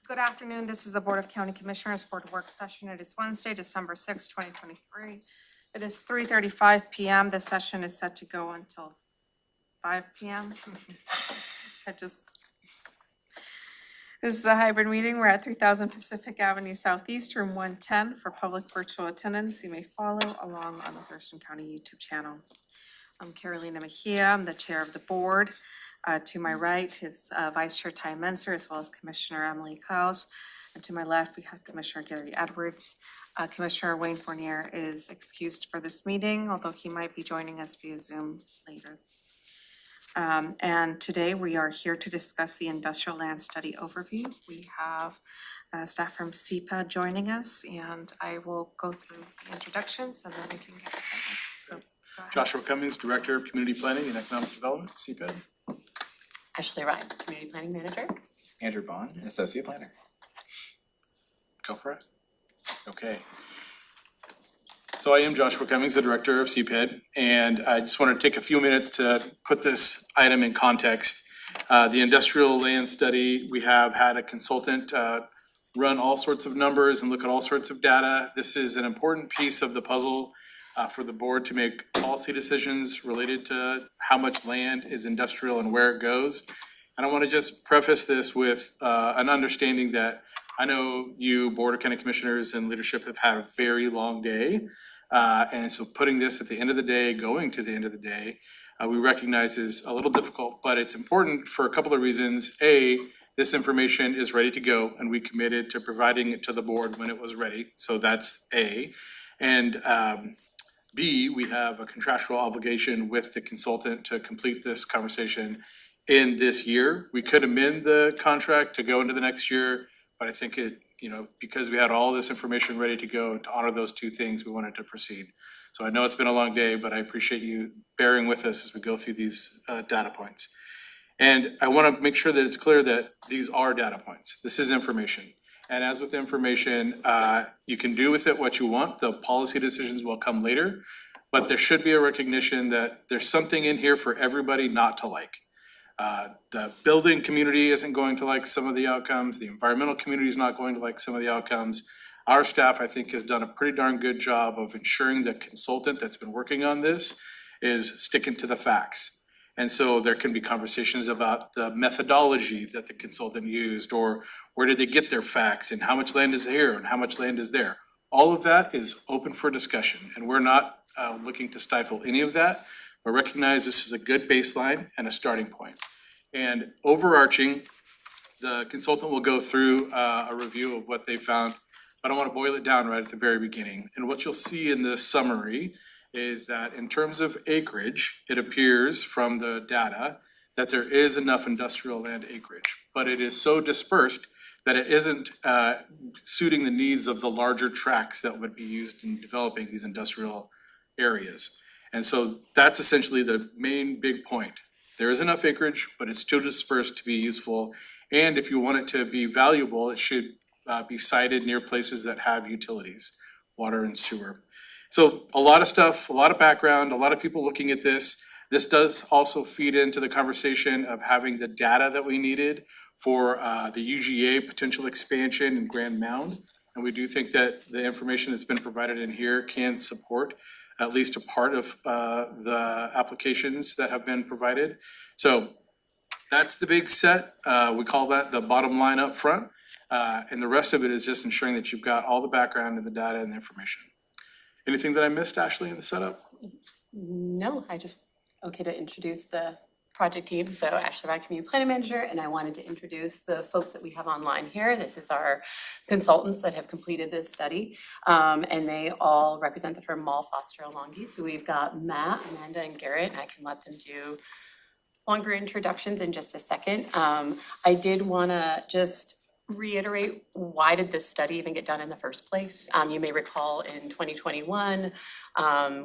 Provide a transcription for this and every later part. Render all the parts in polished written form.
Good afternoon. This is the Board of County Commissioners Board Work Session. It is Wednesday, December 6, 2023. It is 3:35 p.m. This session is set to go until 5 p.m. This is a hybrid meeting. We're at 3000 Pacific Avenue Southeast, room 110 for public virtual attendance. You may follow along on the Thurston County YouTube channel. I'm Carolina Mejia. I'm the chair of the board. To my right is Vice Chair Ty Menser, as well as Commissioner Emily Klaus. And to my left, we have Commissioner Gary Edwards. Commissioner Wayne Fournier is excused for this meeting, although he might be joining us via Zoom later. And today we are here to discuss the industrial land study overview. We have staff from CPAD joining us, and I will go through the introductions and then we can get started. So, go ahead. Joshua Cummings, Director of Community Planning and Economic Development, CPAD. Ashley Ryan, Community Planning Manager. Andrew Bond, Associate Planner. Go for it. Okay. So I am Joshua Cummings, the Director of CPAD, and I just want to take a few minutes to put this item in context. The industrial land study, we have had a consultant run all sorts of numbers and look at all sorts of data. This is an important piece of the puzzle for the board to make policy decisions related to how much land is industrial and where it goes. And I want to just preface this with an understanding that I know you, Board of County Commissioners and leadership, have had a very long day. And so putting this at the end of the day, going to the end of the day, we recognize is a little difficult, but it's important for a couple of reasons. A, this information is ready to go, and we committed to providing it to the board when it was ready. So that's A. And B, we have a contractual obligation with the consultant to complete this conversation in this year. We could amend the contract to go into the next year, but I think it, because we had all this information ready to go, and to honor those two things, we wanted to proceed. So I know it's been a long day, but I appreciate you bearing with us as we go through these data points. And I want to make sure that it's clear that these are data points. This is information. And as with information, you can do with it what you want. The policy decisions will come later, but there should be a recognition that there's something in here for everybody not to like. The building community isn't going to like some of the outcomes. The environmental community is not going to like some of the outcomes. Our staff, I think, has done a pretty darn good job of ensuring the consultant that's been working on this is sticking to the facts. And so there can be conversations about the methodology that the consultant used, or where did they get their facts, and how much land is here and how much land is there. All of that is open for discussion, and we're not looking to stifle any of that, but recognize this is a good baseline and a starting point. And overarching, the consultant will go through a review of what they found, but I want to boil it down right at the very beginning. And what you'll see in this summary is that in terms of acreage, it appears from the data that there is enough industrial land acreage, but it is so dispersed that it isn't suiting the needs of the larger tracts that would be used in developing these industrial areas. And so that's essentially the main big point. There is enough acreage, but it's too dispersed to be useful. And if you want it to be valuable, it should be sited near places that have utilities, water and sewer. So a lot of stuff, a lot of background, a lot of people looking at this. This does also feed into the conversation of having the data that we needed for the UGA potential expansion in Grand Mound. And we do think that the information that's been provided in here can support at least a part of the applications that have been provided. So that's the big set. We call that the bottom line up front. And the rest of it is just ensuring that you've got all the background and the data and the information. Anything that I missed, Ashley, in the setup? No, okay to introduce the project team. So Ashley Ryan, Community Planning Manager, and I wanted to introduce the folks that we have online here. This is our consultants that have completed this study, and they all represent the firm Mall Foster Alongi. So we've got Matt, Amanda, and Garrett, and I can let them do longer introductions in just a second. I did want to just reiterate, why did this study even get done in the first place? You may recall in 2021,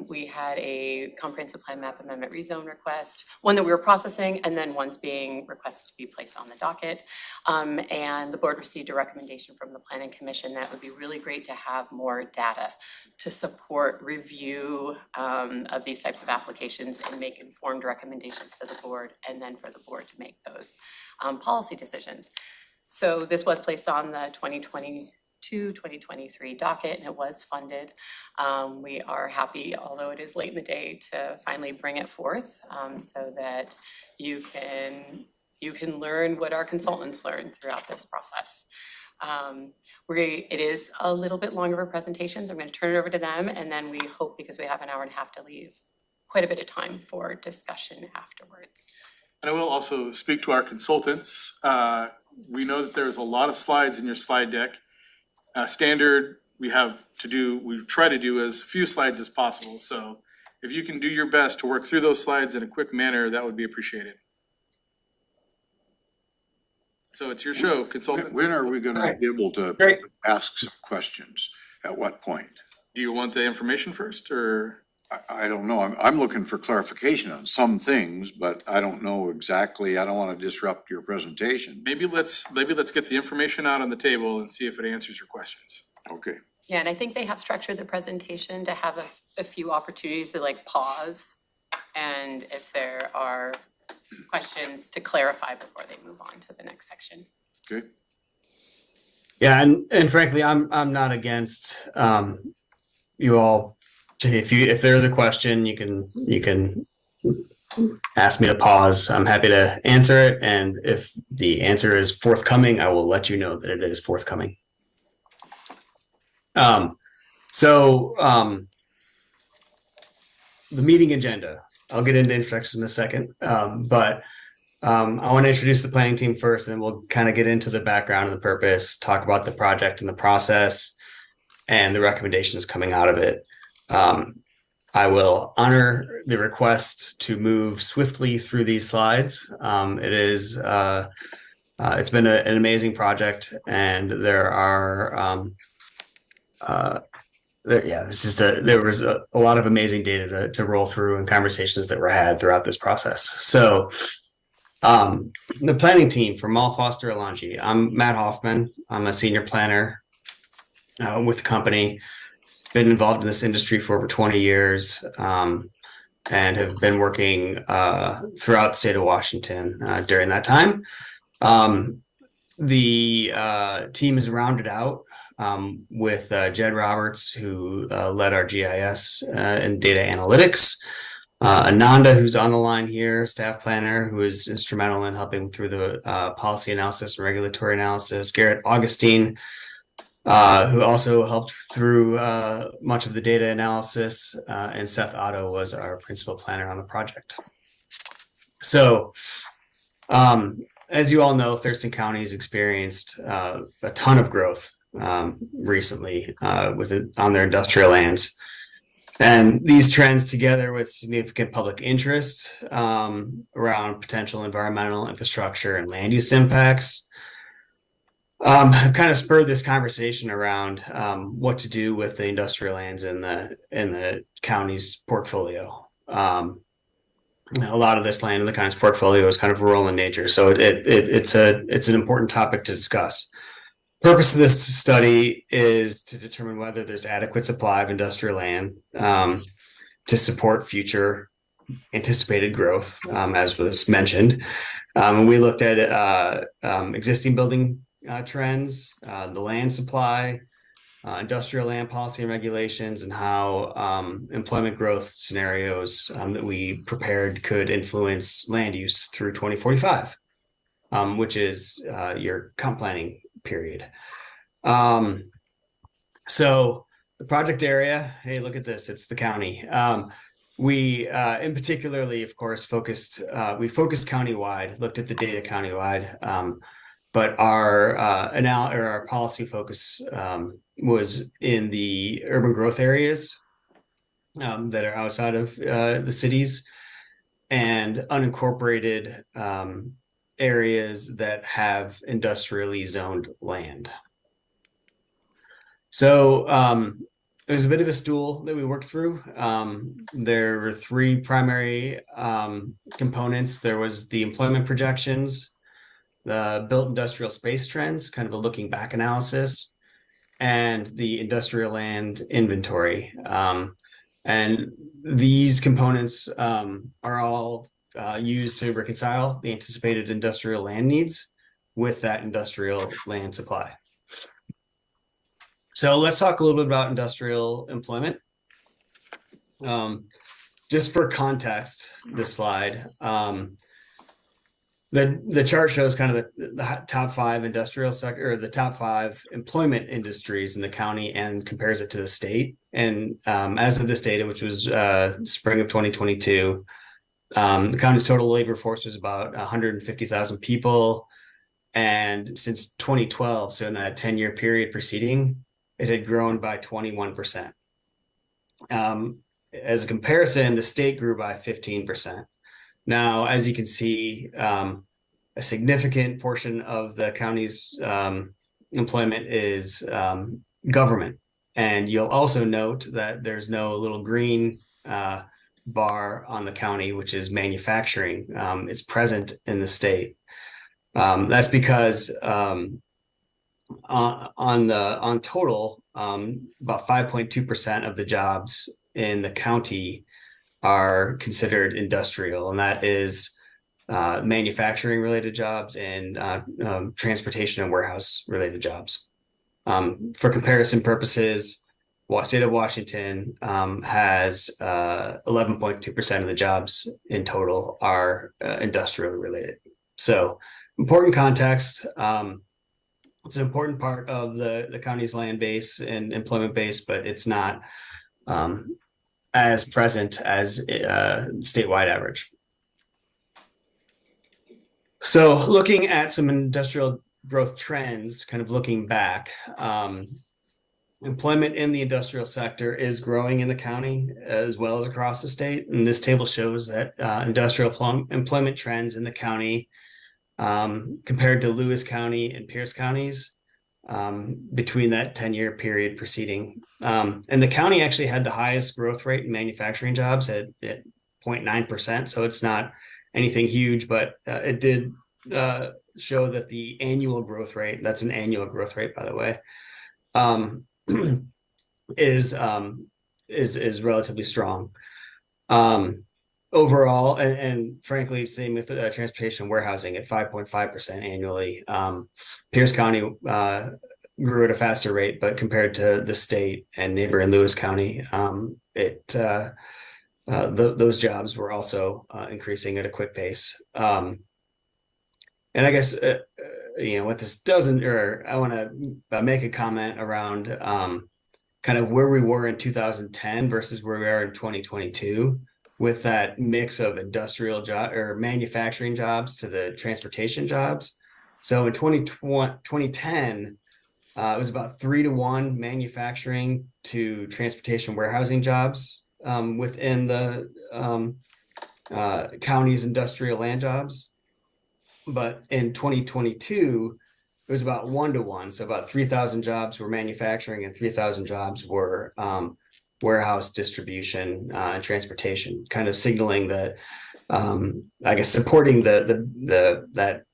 we had a comprehensive plan map amendment rezone request, one that we were processing, and then one's being requested to be placed on the docket. And the board received a recommendation from the Planning Commission that it would be really great to have more data to support review of these types of applications and make informed recommendations to the board, and then for the board to make those policy decisions. So this was placed on the 2022-2023 docket, and it was funded. We are happy, although it is late in the day, to finally bring it forth so that you can learn what our consultants learned throughout this process. It is a little bit longer of a presentation, so I'm going to turn it over to them, and then we hope, because we have an hour and a half to leave, quite a bit of time for discussion afterwards. And I will also speak to our consultants. We know that there's a lot of slides in your slide deck. Standard, we try to do as few slides as possible. So if you can do your best to work through those slides in a quick manner, that would be appreciated. So it's your show, consultants. When are we gonna be able to ask some questions? At what point? Do you want the information first, or? I don't know. I'm looking for clarification on some things, but I don't know exactly. I don't want to disrupt your presentation. Maybe let's get the information out on the table and see if it answers your questions. Okay. Yeah, and I think they have structured the presentation to have a few opportunities to like pause, and if there are questions, to clarify before they move on to the next section. Okay. Yeah, and frankly, I'm not against you all. If there's a question, you can ask me to pause. I'm happy to answer it, and if the answer is forthcoming, I will let you know that it is forthcoming. The meeting agenda. I'll get into introductions in a second, but I want to introduce the planning team first, and then we'll kind of get into the background and the purpose, talk about the project and the process, and the recommendations coming out of it. I will honor the request to move swiftly through these slides. It's been an amazing project, and there was a lot of amazing data to roll through and conversations that were had throughout this process. So the planning team for Mall Foster Alonji. I'm Matt Hoffman. I'm a senior planner with the company. Been involved in this industry for over 20 years and have been working throughout the state of Washington during that time. The team is rounded out with Jed Roberts, who led our GIS and data analytics. Ananda, who's on the line here, staff planner, who is instrumental in helping through the policy analysis and regulatory analysis. Garrett Augustine, who also helped through much of the data analysis, and Seth Otto was our principal planner on the project. So, as you all know, Thurston County has experienced a ton of growth recently on their industrial lands. And these trends, together with significant public interest around potential environmental, infrastructure, and land use impacts, have kind of spurred this conversation around what to do with the industrial lands in the county's portfolio. A lot of this land in the county's portfolio is kind of rural in nature, so it's an important topic to discuss. Purpose of this study is to determine whether there's adequate supply of industrial land to support future anticipated growth, as was mentioned. We looked at existing building trends, the land supply, industrial land policy and regulations, and how employment growth scenarios that we prepared could influence land use through 2045, which is your comp planning period. So the project area, hey, look at this, it's the county. We in particularly, of course, focused countywide, looked at the data countywide, but our policy focus was in the urban growth areas that are outside of the cities, and unincorporated areas that have industrially zoned land. So it was a bit of a stool that we worked through. There were three primary components. There was the employment projections, the built industrial space trends, kind of a looking back analysis, and the industrial land inventory. And these components are all used to reconcile the anticipated industrial land needs with that industrial land supply. So let's talk a little bit about industrial employment. Just for context, this slide, the chart shows kind of the top 5 industrial sector, or the top 5 employment industries in the county, and compares it to the state. And as of this data, which was spring of 2022, the county's total labor force was about 150,000 people. And since 2012, so in that 10-year period preceding, it had grown by 21%. As a comparison, the state grew by 15%. Now, as you can see, a significant portion of the county's employment is government. And you'll also note that there's no little green bar on the county, which is manufacturing. It's present in the state. That's because on total, about 5.2% of the jobs in the county are considered industrial, and that is manufacturing related jobs and transportation and warehouse related jobs. For comparison purposes, state of Washington has 11.2% of the jobs in total are industrial related. So important context. It's an important part of the county's land base and employment base, but it's not as present as statewide average. So looking at some industrial growth trends, kind of looking back, employment in the industrial sector is growing in the county as well as across the state. And this table shows that industrial employment trends in the county compared to Lewis County and Pierce counties between that 10-year period preceding. And the county actually had the highest growth rate in manufacturing jobs at 0.9%. So it's not anything huge, but it did show that the annual growth rate, that's an annual growth rate, by the way, is relatively strong. Overall, and frankly, same with transportation warehousing at 5.5% annually. Pierce County grew at a faster rate, but compared to the state and neighboring Lewis County, those jobs were also increasing at a quick pace. And I guess what this doesn't, or I want to make a comment around kind of where we were in 2010 versus where we are in 2022. With that mix of industrial job or manufacturing jobs to the transportation jobs. So in 2010, it was about 3-to-1 manufacturing to transportation warehousing jobs within the county's industrial land jobs. But in 2022, it was about 1-to-1. So about 3,000 jobs were manufacturing and 3,000 jobs were warehouse distribution and transportation, kind of signaling that, I guess, supporting that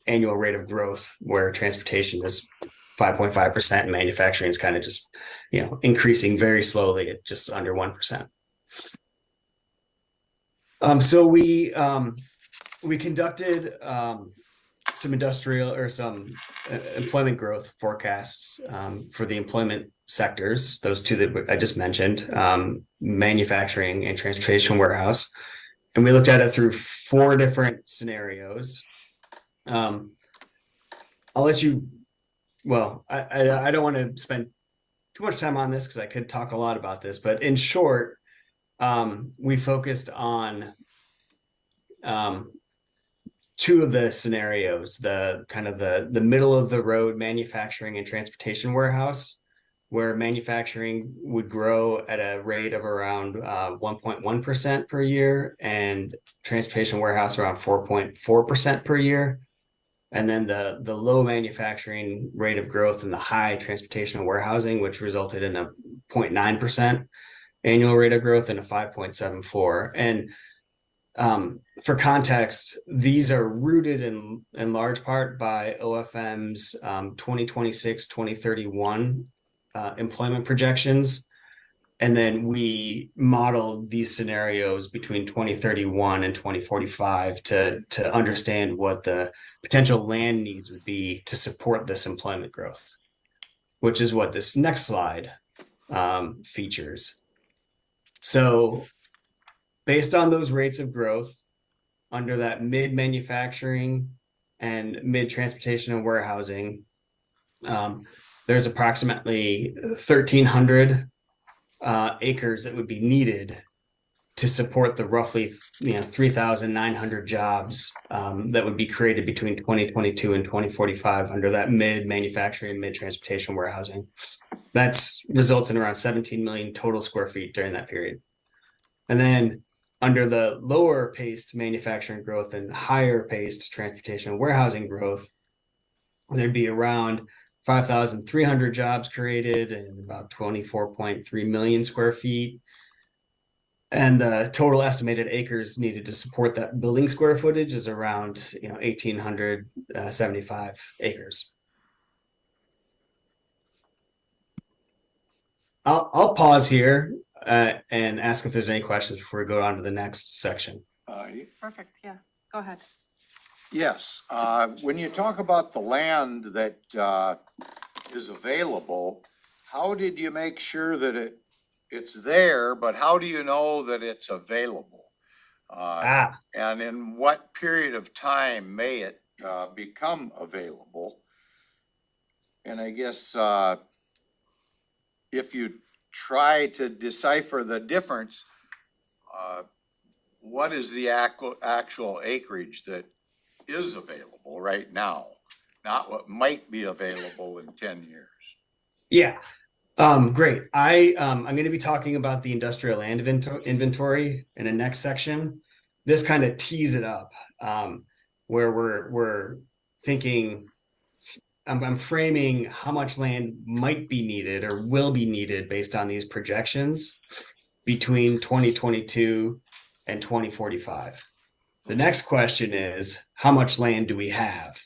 annual rate of growth, where transportation is 5.5% and manufacturing is kind of just, increasing very slowly at just under 1%. So we conducted some industrial or some employment growth forecasts for the employment sectors, those two that I just mentioned, manufacturing and transportation warehouse. And we looked at it through 4 different scenarios. I'll let you, I don't want to spend too much time on this because I could talk a lot about this, but in short, we focused on 2 of the scenarios, the kind of the middle of the road manufacturing and transportation warehouse, where manufacturing would grow at a rate of around 1.1% per year and transportation warehouse around 4.4% per year. And then the low manufacturing rate of growth and the high transportation and warehousing, which resulted in a 0.9% annual rate of growth and a 5.74%. And for context, these are rooted in large part by OFM's 2026-2031 employment projections. And then we modeled these scenarios between 2031 and 2045 to understand what the potential land needs would be to support this employment growth, which is what this next slide features. So based on those rates of growth under that mid-manufacturing and mid-transportation and warehousing, there's approximately 1,300 acres that would be needed to support the roughly 3,900 jobs that would be created between 2022 and 2045 under that mid-manufacturing and mid-transportation warehousing. That's results in around 17 million total square feet during that period. And then under the lower paced manufacturing growth and higher paced transportation and warehousing growth, there'd be around 5,300 jobs created and about 24.3 million square feet. And the total estimated acres needed to support that building square footage is around 1,875 acres. I'll pause here and ask if there's any questions before we go on to the next section. Perfect, yeah, go ahead. Yes, when you talk about the land that is available, how did you make sure that it's there, but how do you know that it's available? And in what period of time may it become available? And I guess if you try to decipher the difference, what is the actual acreage that is available right now, not what might be available in 10 years? Yeah, great. I'm going to be talking about the industrial land inventory in the next section. This kind of tees it up, where we're thinking. I'm framing how much land might be needed or will be needed based on these projections between 2022 and 2045. The next question is, how much land do we have?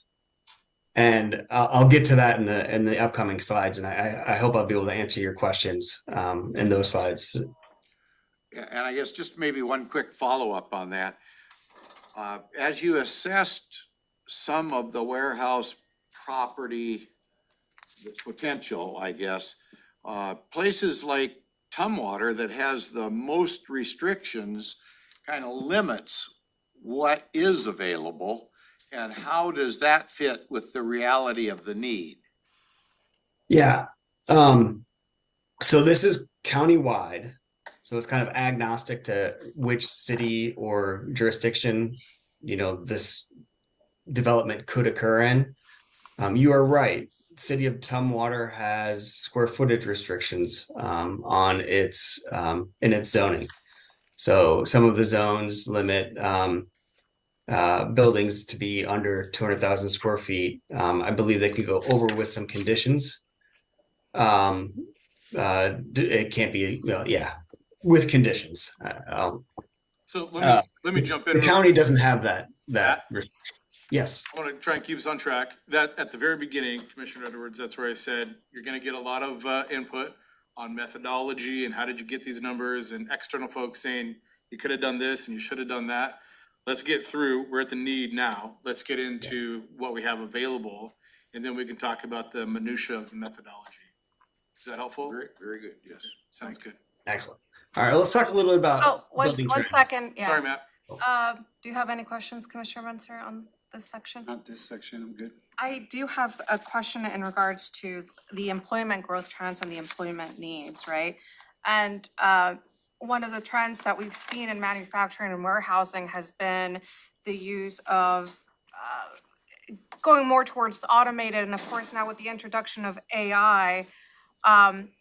And I'll get to that in the upcoming slides, and I hope I'll be able to answer your questions in those slides. And I guess just maybe one quick follow-up on that. As you assessed some of the warehouse property potential, I guess, places like Tumwater that has the most restrictions kind of limits what is available, and how does that fit with the reality of the need? Yeah. So this is countywide. So it's kind of agnostic to which city or jurisdiction, this development could occur in. You are right. City of Tumwater has square footage restrictions on its in its zoning. So some of the zones limit buildings to be under 200,000 square feet. I believe they can go over with some conditions. It can't be, with conditions. So let me jump in. The county doesn't have that. Yes. I want to try and keep us on track. That at the very beginning, Commissioner Edwards, that's where I said, you're going to get a lot of input on methodology and how did you get these numbers, and external folks saying you could have done this and you should have done that. Let's get through, we're at the need now. Let's get into what we have available, and then we can talk about the minutia of the methodology. Is that helpful? Very, very good, yes. Sounds good. Excellent. All right, let's talk a little bit about One trends. second, yeah. Sorry, Matt. Do you have any questions, Commissioner Munzer, on this section? Not this section, I'm good. I do have a question in regards to the employment growth trends and the employment needs, right? And one of the trends that we've seen in manufacturing and warehousing has been the use of going more towards automated, and of course now with the introduction of AI,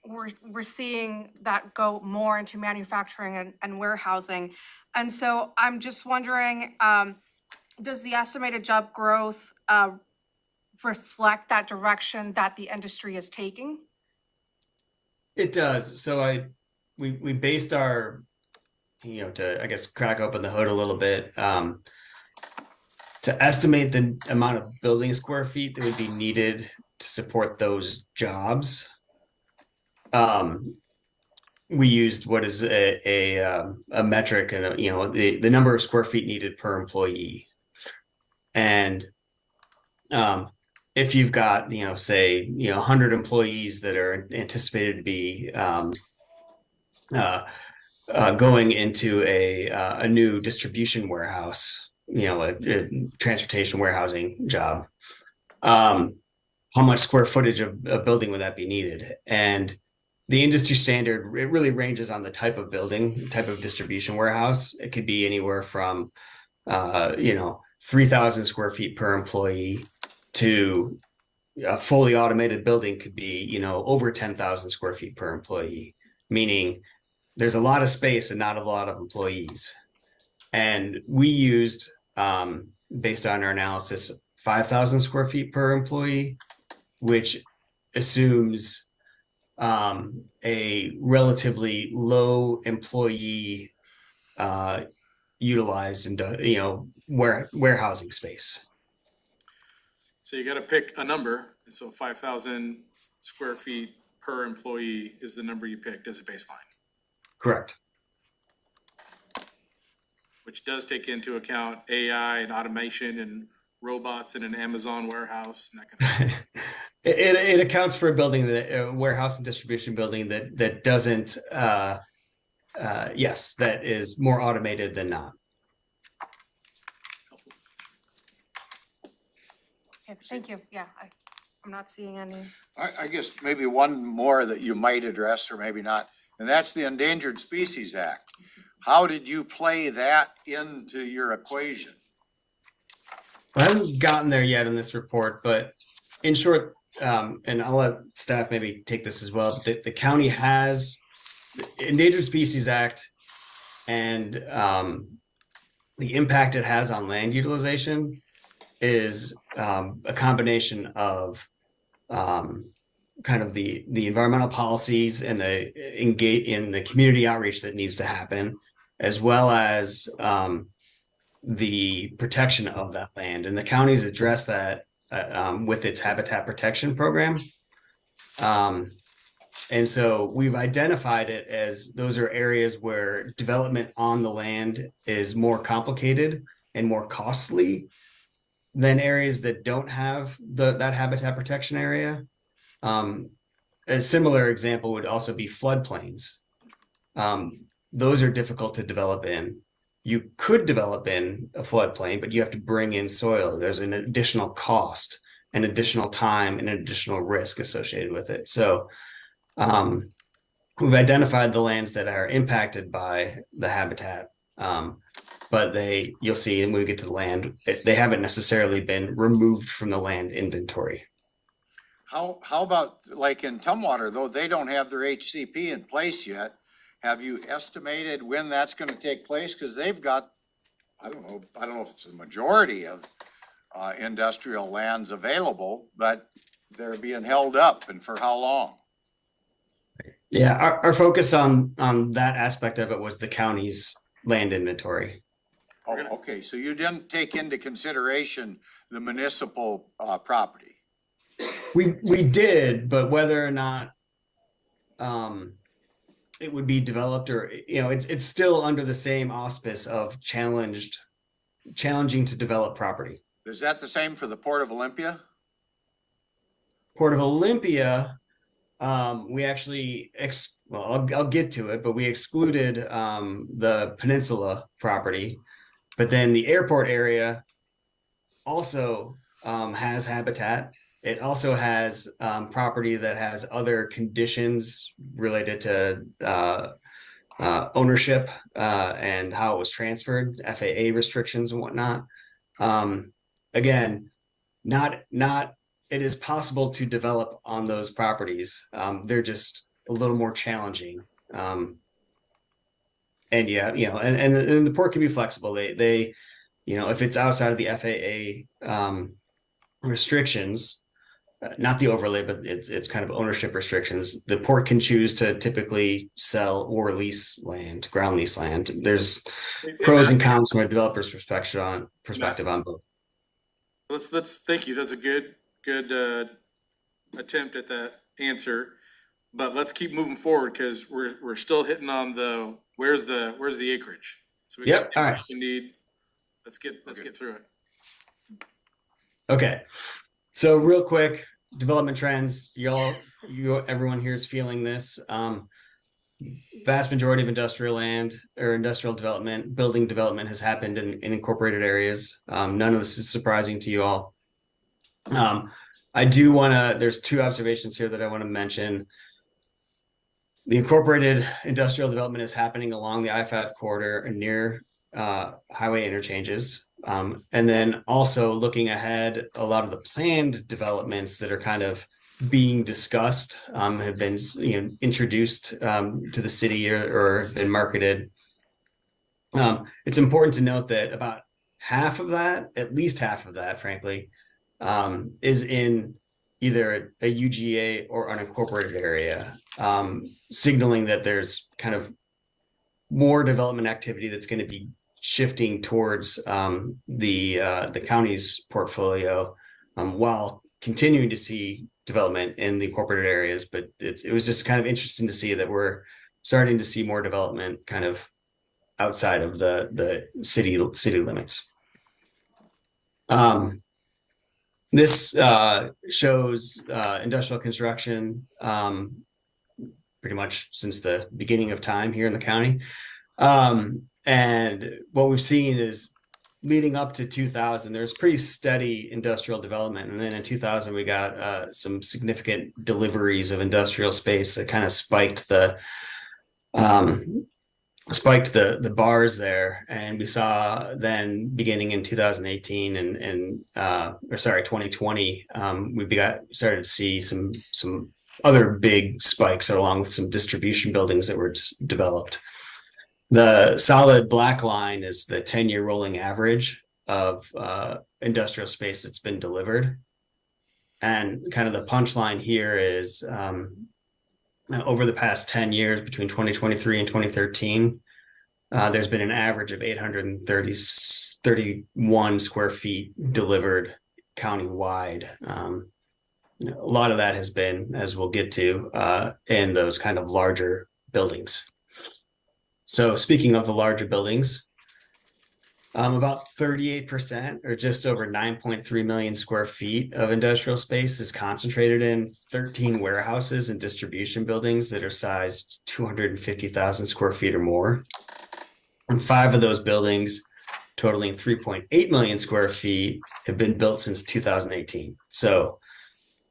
we're seeing that go more into manufacturing and warehousing. And so I'm just wondering, does the estimated job growth reflect that direction that the industry is taking? It does. So we based our, to I guess crack open the hood a little bit, to estimate the amount of building square feet that would be needed to support those jobs. we used what is a metric and the number of square feet needed per employee. And if you've got, say, 100 employees that are anticipated to be going into a new distribution warehouse, a transportation warehousing job, how much square footage of a building would that be needed? And the industry standard, it really ranges on the type of building, type of distribution warehouse. It could be anywhere from 3,000 square feet per employee to a fully automated building could be, over 10,000 square feet per employee, meaning there's a lot of space and not a lot of employees. And we used, based on our analysis, 5,000 square feet per employee, which assumes a relatively low employee utilized into warehousing space. So you gotta pick a number, and so 5,000 square feet per employee is the number you picked as a baseline, Correct. which does take into account AI and automation and robots in an Amazon warehouse and that kind of thing. It accounts for a building that warehouse and distribution building that doesn't yes, that is more automated than not. Okay, thank you. Yeah, I'm not seeing any. I guess maybe one more that you might address or maybe not, and that's the Endangered Species Act. How did you play that into your equation? I haven't gotten there yet in this report, but in short, and I'll let staff maybe take this as well, but the county has the Endangered Species Act and the impact it has on land utilization is a combination of kind of the environmental policies and the engage in the community outreach that needs to happen, as well as the protection of that land. And the county's addressed that with its habitat protection program. And so we've identified it as those are areas where development on the land is more complicated and more costly than areas that don't have that habitat protection area. A similar example would also be floodplains. Those are difficult to develop in. You could develop in a floodplain, but you have to bring in soil. There's an additional cost, an additional time, and an additional risk associated with it. So we've identified the lands that are impacted by the habitat, but you'll see when we get to the land, they haven't necessarily been removed from the land inventory. How about like in Tumwater, though they don't have their HCP in place yet, have you estimated when that's gonna take place? Cause they've got, I don't know if it's the majority of industrial lands available, but they're being held up, and for how long? Yeah, our focus on that aspect of it was the county's land inventory. Oh, okay, so you didn't take into consideration the municipal property? We did, but whether or not it would be developed or, it's still under the same auspice of challenging to develop property. Is that the same for the Port of Olympia? Port of Olympia, we actually, I'll get to it, but we excluded the peninsula property. But then the airport area also has habitat. It also has property that has other conditions related to ownership and how it was transferred, FAA restrictions and whatnot. Again, it is possible to develop on those properties. They're just a little more challenging. And yeah, and the port can be flexible. They if it's outside of the FAA restrictions, not the overlay, but it's kind of ownership restrictions. The port can choose to typically sell or lease land, ground lease land. There's pros and cons from a developer's perspective on both. Let's thank you. That's a good attempt at that answer. but let's keep moving forward because we're still hitting on the, where's the acreage? So we got Yep, all right. everything we need. Let's get through it. Okay, so real quick, development trends, everyone here is feeling this. Vast majority of industrial land or industrial development, building development has happened in incorporated areas. None of this is surprising to you all. There's two observations here that I want to mention. The incorporated industrial development is happening along the I-5 corridor and near highway interchanges. And then also looking ahead, a lot of the planned developments that are kind of being discussed have been introduced to the city or been marketed. It's important to note that about half of that, at least half of that, frankly, is in either a UGA or unincorporated area, signaling that there's kind of more development activity that's going to be shifting towards the county's portfolio, while continuing to see development in the incorporated areas. But it was just kind of interesting to see that we're starting to see more development kind of outside of the city limits. This shows industrial construction pretty much since the beginning of time here in the county. And what we've seen is leading up to 2000, there's pretty steady industrial development. And then in 2000, we got some significant deliveries of industrial space that kind of spiked the bars there. And we saw then beginning in 2018 or 2020, we started to see some other big spikes along with some distribution buildings that were just developed. The solid black line is the 10-year rolling average of industrial space that's been delivered. And kind of the punchline here is over the past 10 years, between 2023 and 2013, there's been an average of 831 square feet delivered countywide. A lot of that has been, as we'll get to, in those kind of larger buildings. So speaking of the larger buildings, about 38% or just over 9.3 million square feet of industrial space is concentrated in 13 warehouses and distribution buildings that are sized 250,000 square feet or more. And 5 of those buildings, totaling 3.8 million square feet, have been built since 2018. So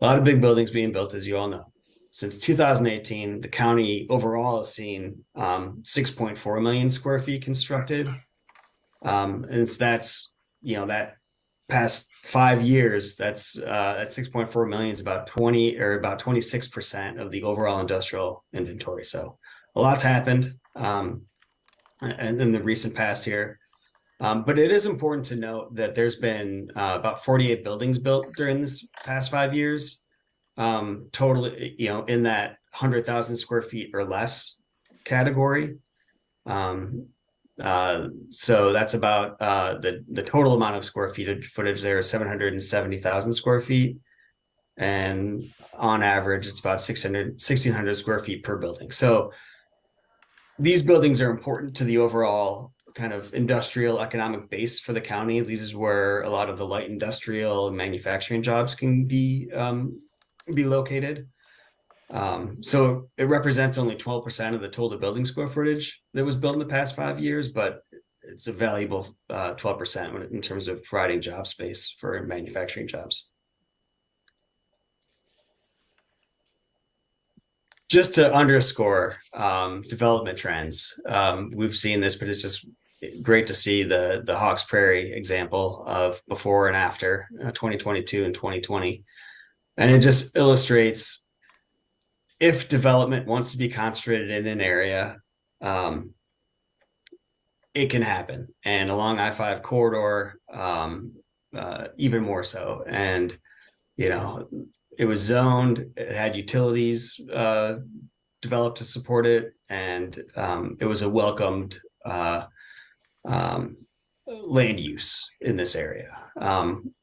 a lot of big buildings being built, as you all know. Since 2018, the county overall has seen 6.4 million square feet constructed. And that's, that past 5 years, that's 6.4 million is about 26% of the overall industrial inventory. So a lot's happened and in the recent past here. But it is important to note that there's been about 48 buildings built during this past 5 years. Totally, in that 100,000 square feet or less category. So that's about the total amount of square footage there is 770,000 square feet. And on average, it's about 1,600 square feet per building. So these buildings are important to the overall kind of industrial economic base for the county. This is where a lot of the light industrial and manufacturing jobs can be located. So it represents only 12% of the total building square footage that was built in the past 5 years, but it's a valuable 12% in terms of providing job space for manufacturing jobs. Just to underscore development trends, we've seen this, but it's just great to see the Hawks Prairie example of before and after 2022 and 2020. And it just illustrates if development wants to be concentrated in an area, it can happen. And along I-5 corridor, even more so. And, it was zoned, it had utilities developed to support it, and it was a welcomed land use in this area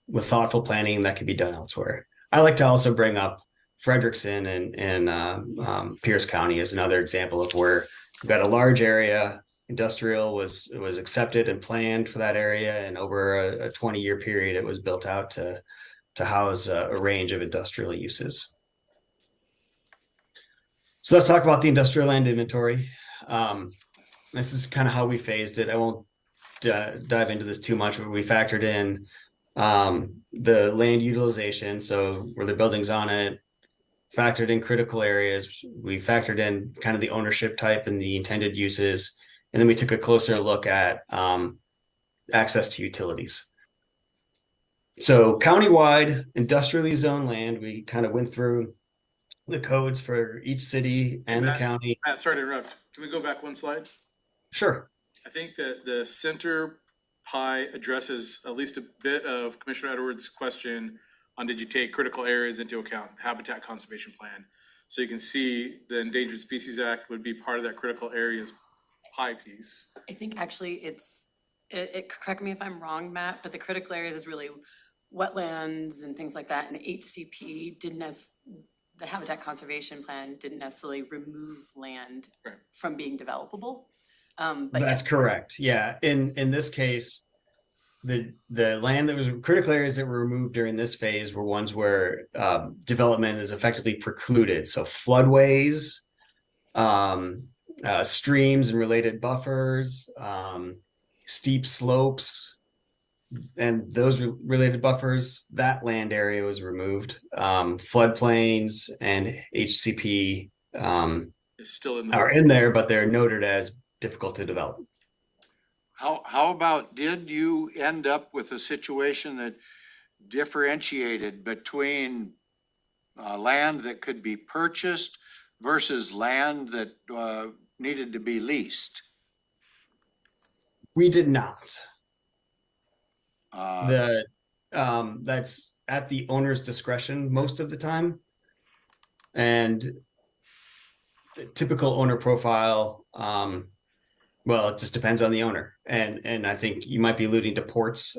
with thoughtful planning that could be done elsewhere. I like to also bring up Frederickson and Pierce County is another example of where we've got a large area. Industrial was accepted and planned for that area, and over a 20-year period, it was built out to house a range of industrial uses. So let's talk about the industrial land inventory. This is kind of how we phased it. I won't dive into this too much, but we factored in the land utilization, so were the buildings on it, factored in critical areas, we factored in kind of the ownership type and the intended uses, and then we took a closer look at access to utilities. So countywide industrially zoned land, we kind of went through the codes for each city and the county. Matt, sorry to interrupt. Can we go back one slide? Sure. I think that the center pie addresses at least a bit of Commissioner Edwards' question on did you take critical areas into account, the Habitat Conservation Plan. So you can see the Endangered Species Act would be part of that critical areas pie piece. I think actually correct me if I'm wrong, Matt, but the critical areas is really wetlands and things like that, and HCP the Habitat Conservation Plan didn't necessarily remove land Right. from being developable. But That's yes. correct. Yeah. In this case, the land that was critical areas that were removed during this phase were ones where development is effectively precluded. So floodways, streams and related buffers, steep slopes, and those related buffers, that land area was removed. Floodplains and HCP It's still in are the, in there, but they're noted as difficult to develop. How about, did you end up with a situation that differentiated between land that could be purchased versus land that needed to be leased? We did not. Uh, That's at the owner's discretion most of the time. And the typical owner profile, well, it just depends on the owner. And I think you might be alluding to ports.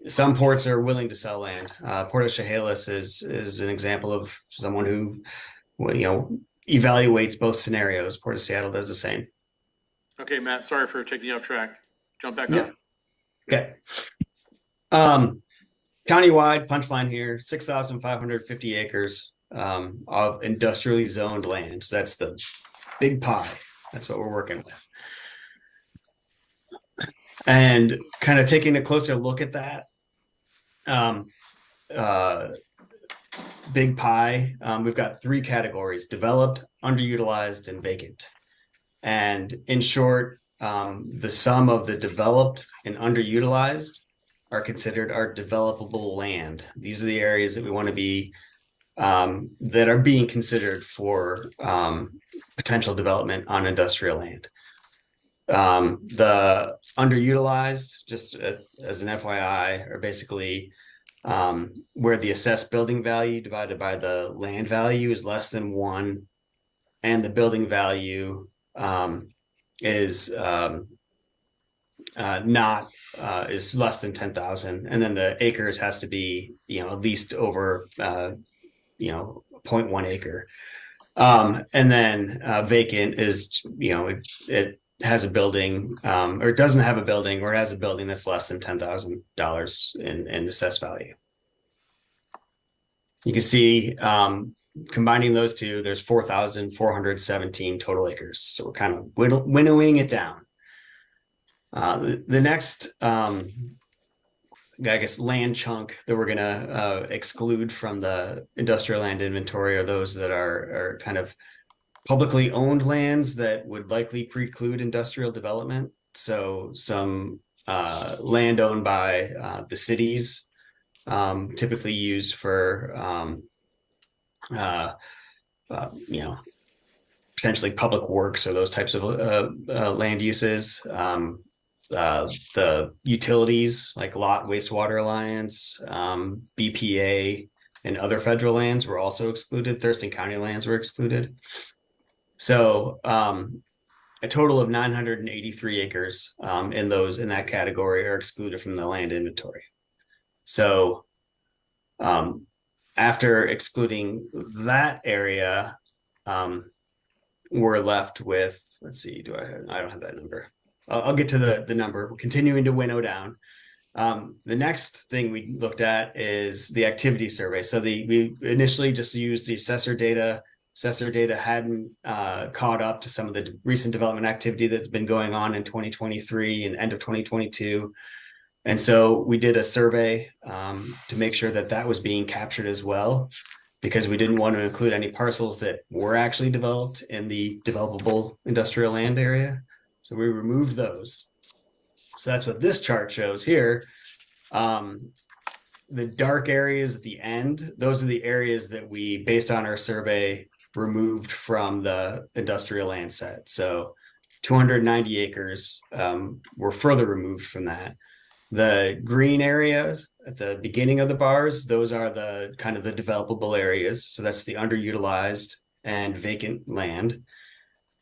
Some ports are willing to sell land. Port of Chehalis is an example of someone who, evaluates both scenarios. Port of Seattle does the same. okay, Matt, sorry for taking you off track. Jump back Yeah. on. Okay. Countywide punchline here, 6,550 acres of industrially zoned land. So that's the big pie. That's what we're working with. And kind of taking a closer look at that big pie, we've got three categories: developed, underutilized, and vacant. And in short, the sum of the developed and underutilized are considered our developable land. These are the areas that we want to be, that are being considered for potential development on industrial land. The underutilized, just as an FYI, are basically where the assessed building value divided by the land value is less than 1, and the building value is is less than 10,000, and then the acres has to be at least over 0.1 acre, and then vacant is it has a building or it doesn't have a building, or it has a building that's less than $10,000 in assessed value. You can see combining those two, there's 4,417 total acres. So we're kind of winnowing it down. The next, I guess, land chunk that we're going to exclude from the industrial land inventory are those that are kind of publicly owned lands that would likely preclude industrial development. So some land owned by the cities, typically used for potentially public works or those types of land uses. The utilities like Lot Wastewater Alliance, BPA, and other federal lands were also excluded. Thurston County lands were excluded. So a total of 983 acres in that category are excluded from the land inventory. So after excluding that area, we're left with, let's see, I don't have that number. I'll get to the number. We're continuing to winnow down. The next thing we looked at is the activity survey. So we initially just used the assessor data. Assessor data hadn't caught up to some of the recent development activity that's been going on in 2023 and end of 2022. And so we did a survey to make sure that that was being captured as well, because we didn't want to include any parcels that were actually developed in the developable industrial land area. So we removed those. So that's what this chart shows here. The dark areas at the end, those are the areas that we, based on our survey, removed from the industrial land set. So 290 acres were further removed from that. The green areas at the beginning of the bars, those are the kind of the developable areas. So that's the underutilized and vacant land.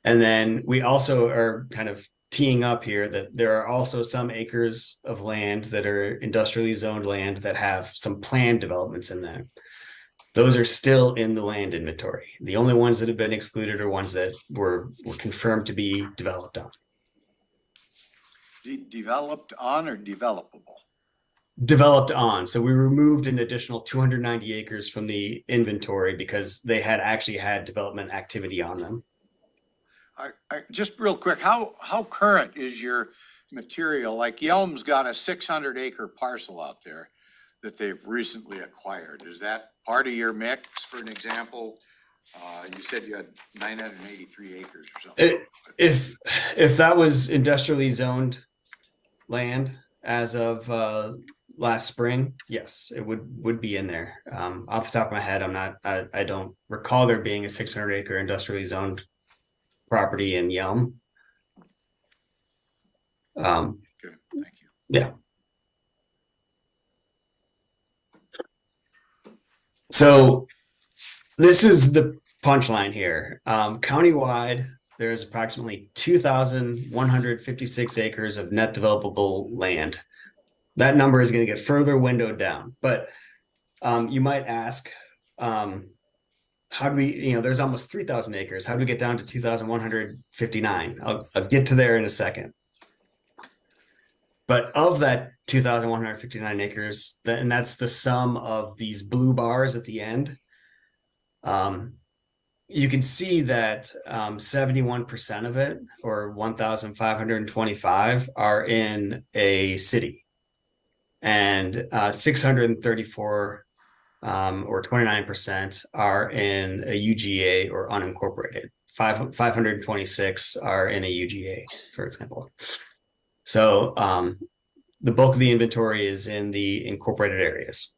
And then we also are kind of teeing up here that there are also some acres of land that are industrially zoned land that have some planned developments in them. Those are still in the land inventory. The only ones that have been excluded are ones that were confirmed to be developed on. Developed on or developable? Developed on. So we removed an additional 290 acres from the inventory because they had actually had development activity on them. Just real quick, how current is your material? Like Yelm's got a 600 acre parcel out there that they've recently acquired. Is that part of your mix, for an example? You said you had 983 acres or something. If that was industrially zoned land as of last spring, yes, it would be in there. Off the top of my head, I don't recall there being a 600 acre industrially zoned property in Yelm. Okay, thank you. Yeah. So this is the punchline here. Countywide, there's approximately 2,156 acres of net developable land. That number is going to get further windowed down, but you might ask, how do we, there's almost 3,000 acres. How do we get down to 2,159? I'll get to there in a second. But of that 2,159 acres, and that's the sum of these blue bars at the end, you can see that 71% of it, or 1,525, are in a city, and 634 or 29% are in a UGA or unincorporated. 526 are in a UGA, for example. So the bulk of the inventory is in the incorporated areas.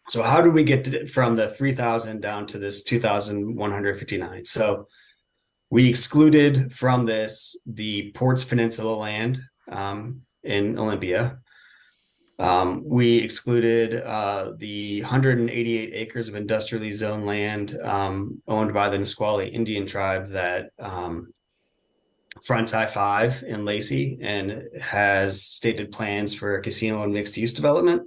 So how do we get from the 3,000 down to this 2,159? So we excluded from this the Ports Peninsula land in Olympia. We excluded the 188 acres of industrially zoned land owned by the Nisqually Indian tribe that fronts I-5 in Lacey and has stated plans for a casino and mixed use development.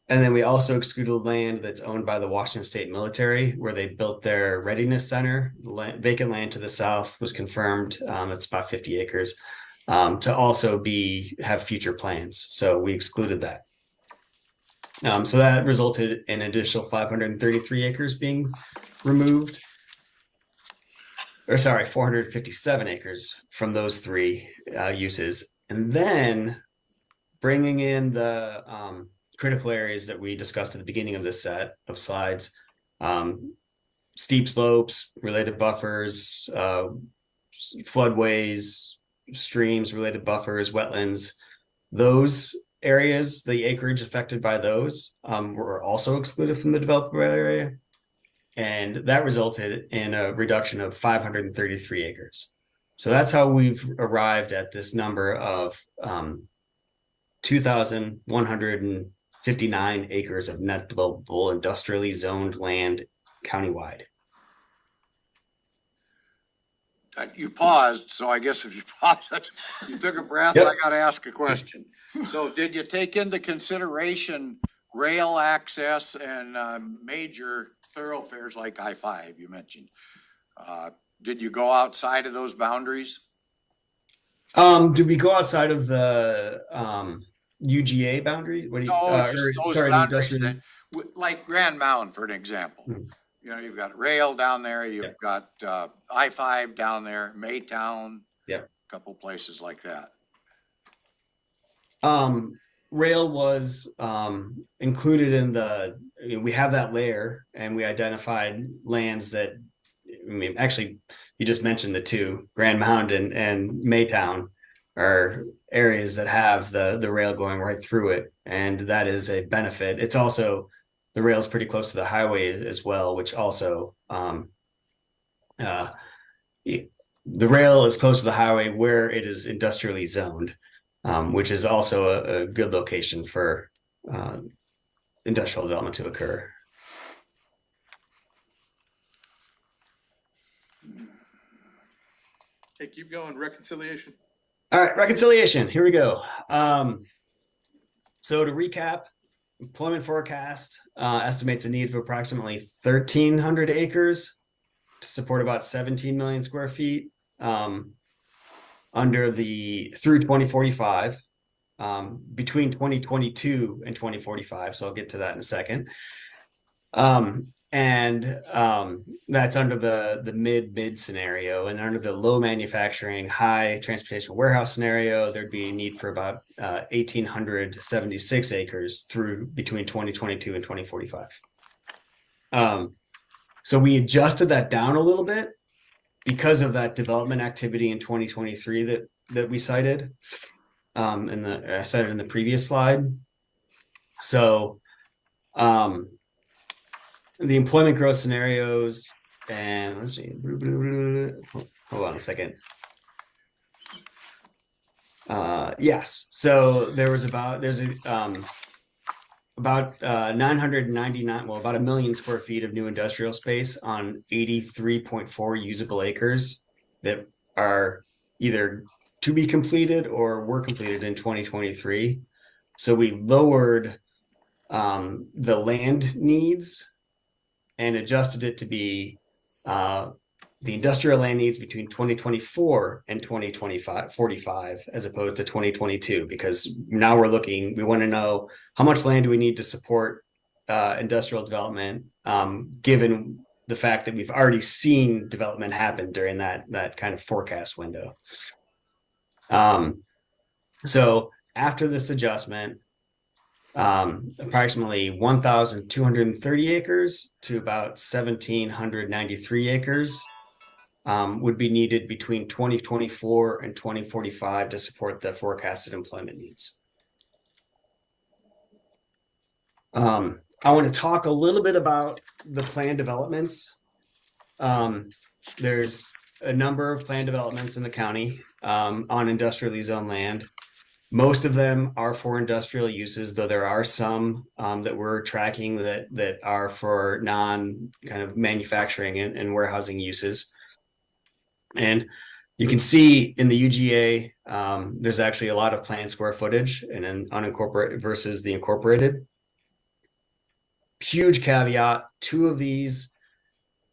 And then we also excluded land that's owned by the Washington State Military, where they built their readiness center. Vacant land to the south was confirmed. It's about 50 acres. To also have future plans. So we excluded that. So that resulted in an additional 533 acres being removed. Or sorry, 457 acres from those three uses. And then bringing in the critical areas that we discussed at the beginning of this set of slides, steep slopes, related buffers, floodways, streams, related buffers, wetlands, those areas, the acreage affected by those were also excluded from the developable area. And that resulted in a reduction of 533 acres. So that's how we've arrived at this number of 2,159 acres of net developable industrially zoned land countywide. You paused, so I guess if you paused, you took a breath, Yep. I gotta ask a question. So did you take into consideration rail access and, major thoroughfares like I-5 you mentioned. Did you go outside of those boundaries? Did we go outside of the UGA boundary? What do you, No, just those sorry, the boundaries industrial- that, like Grand Mountain, for an example. Hmm. You know, you've got rail down there, Yeah. you've got, I-5 down there, Maytown. Yeah. Couple places like that. Rail was included in the, we have that layer and we identified lands that, I mean, actually, you just mentioned the two, Grand Mountain and Maytown are areas that have the rail going right through it. And that is a benefit. It's also, the rail is pretty close to the highway as well, which also, the rail is close to the highway where it is industrially zoned. Which is also a good location for industrial development to occur. Okay, keep going, reconciliation. All right, reconciliation, here we go. So to recap, employment forecast estimates a need of approximately 1,300 acres to support about 17 million square feet. Under the through 2045, between 2022 and 2045. So I'll get to that in a second. That's under the mid scenario, and under the low manufacturing, high transportation warehouse scenario, there'd be a need for about 1,876 acres through between 2022 and 2045. So we adjusted that down a little bit because of that development activity in 2023 that we cited, I cited in the previous slide. So, the employment growth scenarios, and let's see, hold on a second. Yes, so there's about 999, well, about 1 million square feet of new industrial space on 83.4 usable acres that are either to be completed or were completed in 2023. So we lowered the land needs and adjusted it to be the industrial land needs between 2024 and 45, as opposed to 2022, because now we want to know how much land do we need to support industrial development, given the fact that we've already seen development happen during that kind of forecast window. So after this adjustment, approximately 1,230 acres to about 1,793 acres would be needed between 2024 and 2045 to support the forecasted employment needs. I want to talk a little bit about the planned developments. There's a number of planned developments in the county on industrially zoned land. Most of them are for industrial uses, though there are some that we're tracking that are for non kind of manufacturing and warehousing uses. And you can see in the UGA, there's actually a lot of planned square footage and then unincorporated versus the incorporated. Huge caveat, 2 of these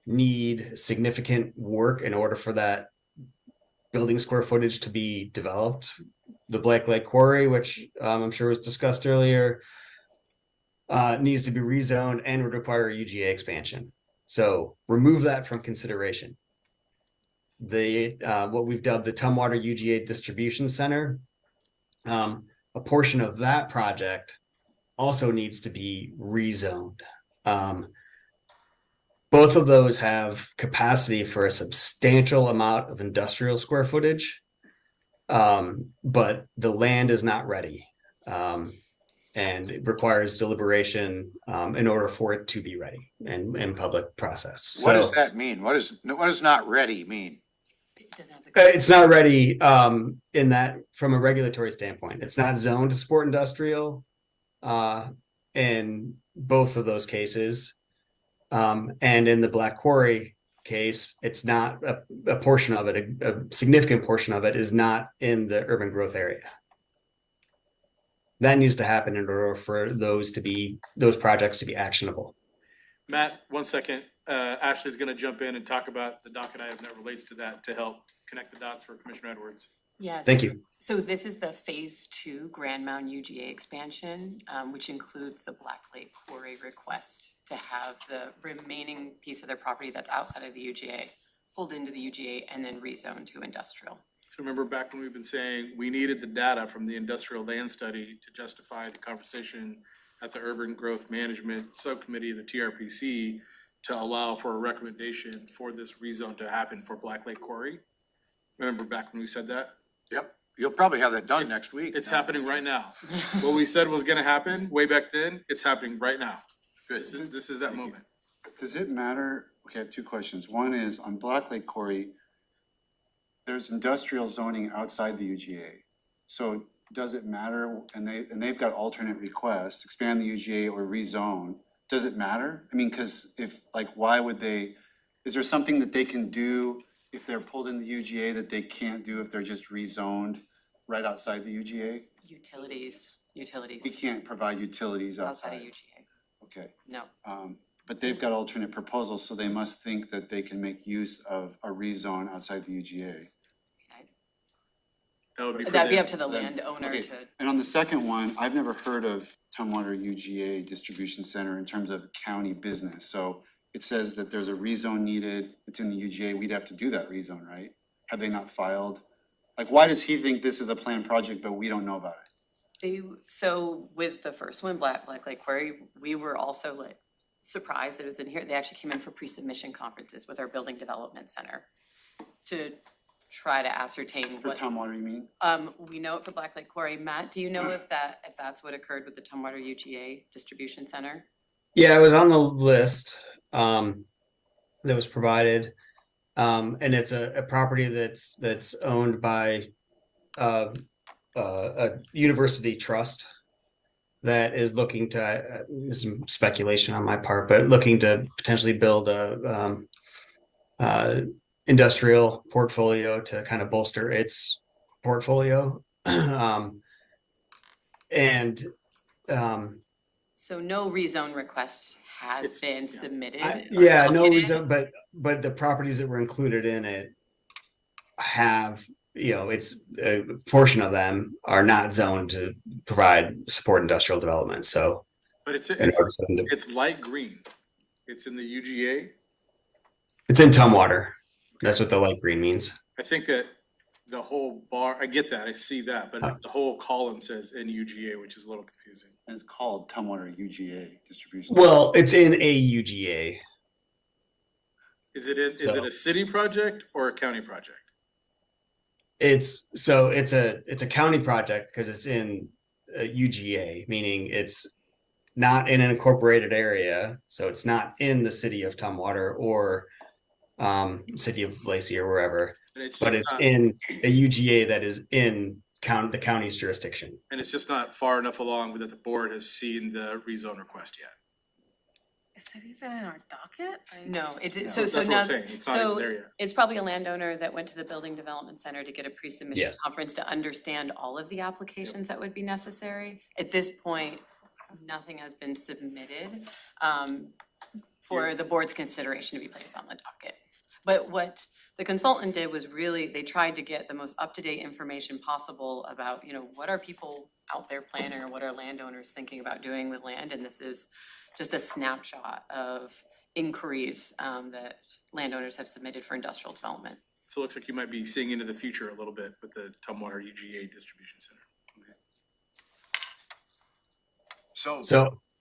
need significant work in order for that building square footage to be developed. The Black Lake Quarry, which I'm sure was discussed earlier, needs to be rezoned and would require a UGA expansion. So remove that from consideration. What we've dubbed the Tumwater UGA Distribution Center, a portion of that project also needs to be rezoned. Both of those have capacity for a substantial amount of industrial square footage, but the land is not ready, and it requires deliberation in order for it to be ready and public process. What does that mean? What does not ready mean? It doesn't have the- It's not ready in that from a regulatory standpoint. It's not zoned to support industrial in both of those cases. And in the Black Quarry case, it's not a portion of it, a significant portion of it is not in the urban growth area. That needs to happen in order for those projects to be actionable. Matt, 1 second. Ashley's gonna jump in and talk about the docket item that relates to that to help connect the dots for Commissioner Edwards. Yes. Thank you. So this is the phase 2 Grand Mound UGA expansion, which includes the Black Lake Quarry request to have the remaining piece of their property that's outside of the UGA pulled into the UGA and then rezoned to industrial. So remember back when we've been saying we needed the data from the industrial land study to justify the conversation at the Urban Growth Management Subcommittee of the TRPC to allow for a recommendation for this rezone to happen for Black Lake Quarry? Remember back when we said that? Yep, you'll probably have that done next week. It's happening right now. What we said was gonna happen way back then, it's happening right now. Good. This is that moment. Does it matter? Okay, I have two questions. One is on Black Lake Quarry, there's industrial zoning outside the UGA. So does it matter? And they've got alternate requests, expand the UGA or rezone. Does it matter? I mean, because why would they, is there something that they can do if they're pulled in the UGA that they can't do if they're just rezoned right outside the UGA? Utilities. We can't provide utilities Outside of outside. UGA, Okay. no. But they've got alternate proposals, so they must think that they can make use of a rezone outside the UGA. That would be for That'd be them. up to the Then- landowner okay. to, And on the second one, I've never heard of Tumwater UGA Distribution Center in terms of county business. So it says that there's a rezone needed, it's in the UGA, we'd have to do that rezone, right? Have they not filed? Like, why does he think this is a planned project, but we don't know about it? so with the first one, Black Lake Quarry, we were also like surprised that it was in here. They actually came in for pre-submission conferences with our building development center to try to ascertain For what. Tumwater, you mean? We know it for Black Lake Quarry. Matt, do you know if that's what occurred with the Tumwater UGA distribution center? Yeah, it was on the list that was provided. And it's a property that's owned by a university trust that is looking to, this is some speculation on my part, but looking to potentially build a industrial portfolio to kind of bolster its portfolio. So no rezone request has It's- been yeah. submitted. Yeah, or no allocated. reason, but the properties that were included in it have, it's a portion of them are not zoned to provide support industrial development. So But it's in order for them to- it's light green. It's in the UGA. it's in Tumwater. That's what the light green means. I think that the whole bar, I get that, I see that, but the whole column says in UGA, which is a little confusing. And it's called Tumwater UGA Distribution. Well, it's in a UGA. Is it a city project or a county project? It's a county project because it's in a UGA, meaning it's not in an incorporated area. So it's not in the city of Tumwater or city of Lacey or wherever, And it's but just it's not, in a UGA that is in the county's jurisdiction. and it's just not far enough along that the board has seen the rezone request yet. Is it even in our docket? No, it's, That's so what now, I'm saying, it's not even there yet. it's probably a landowner that went to the Building Development Center to get a pre-submission Yes. conference to understand all of the applications that would be necessary. At this point, nothing has been submitted for the board's consideration to be placed on the docket. But what the consultant did was really, they tried to get the most up-to-date information possible about, what are people out there planning or what are landowners thinking about doing with land? And this is just a snapshot of inquiries that landowners have submitted for industrial development. So it looks like you might be seeing into the future a little bit with the Tumwater UGA Distribution Center. So,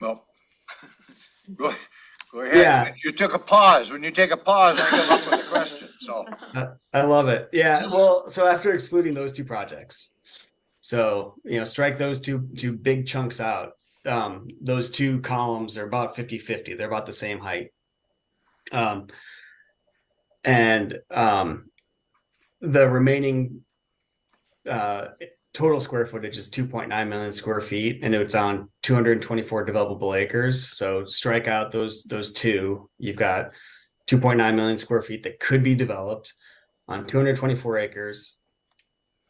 well, go ahead. Yeah. You took a pause. When you take a pause, I come up with a question, so. I love it. Yeah. Well, so after excluding those two projects, so, strike those two big chunks out. Those two columns are about 50-50. They're about the same height. The remaining total square footage is 2.9 million square feet, and it's on 224 developable acres. So strike out those two. You've got 2.9 million square feet that could be developed on 224 acres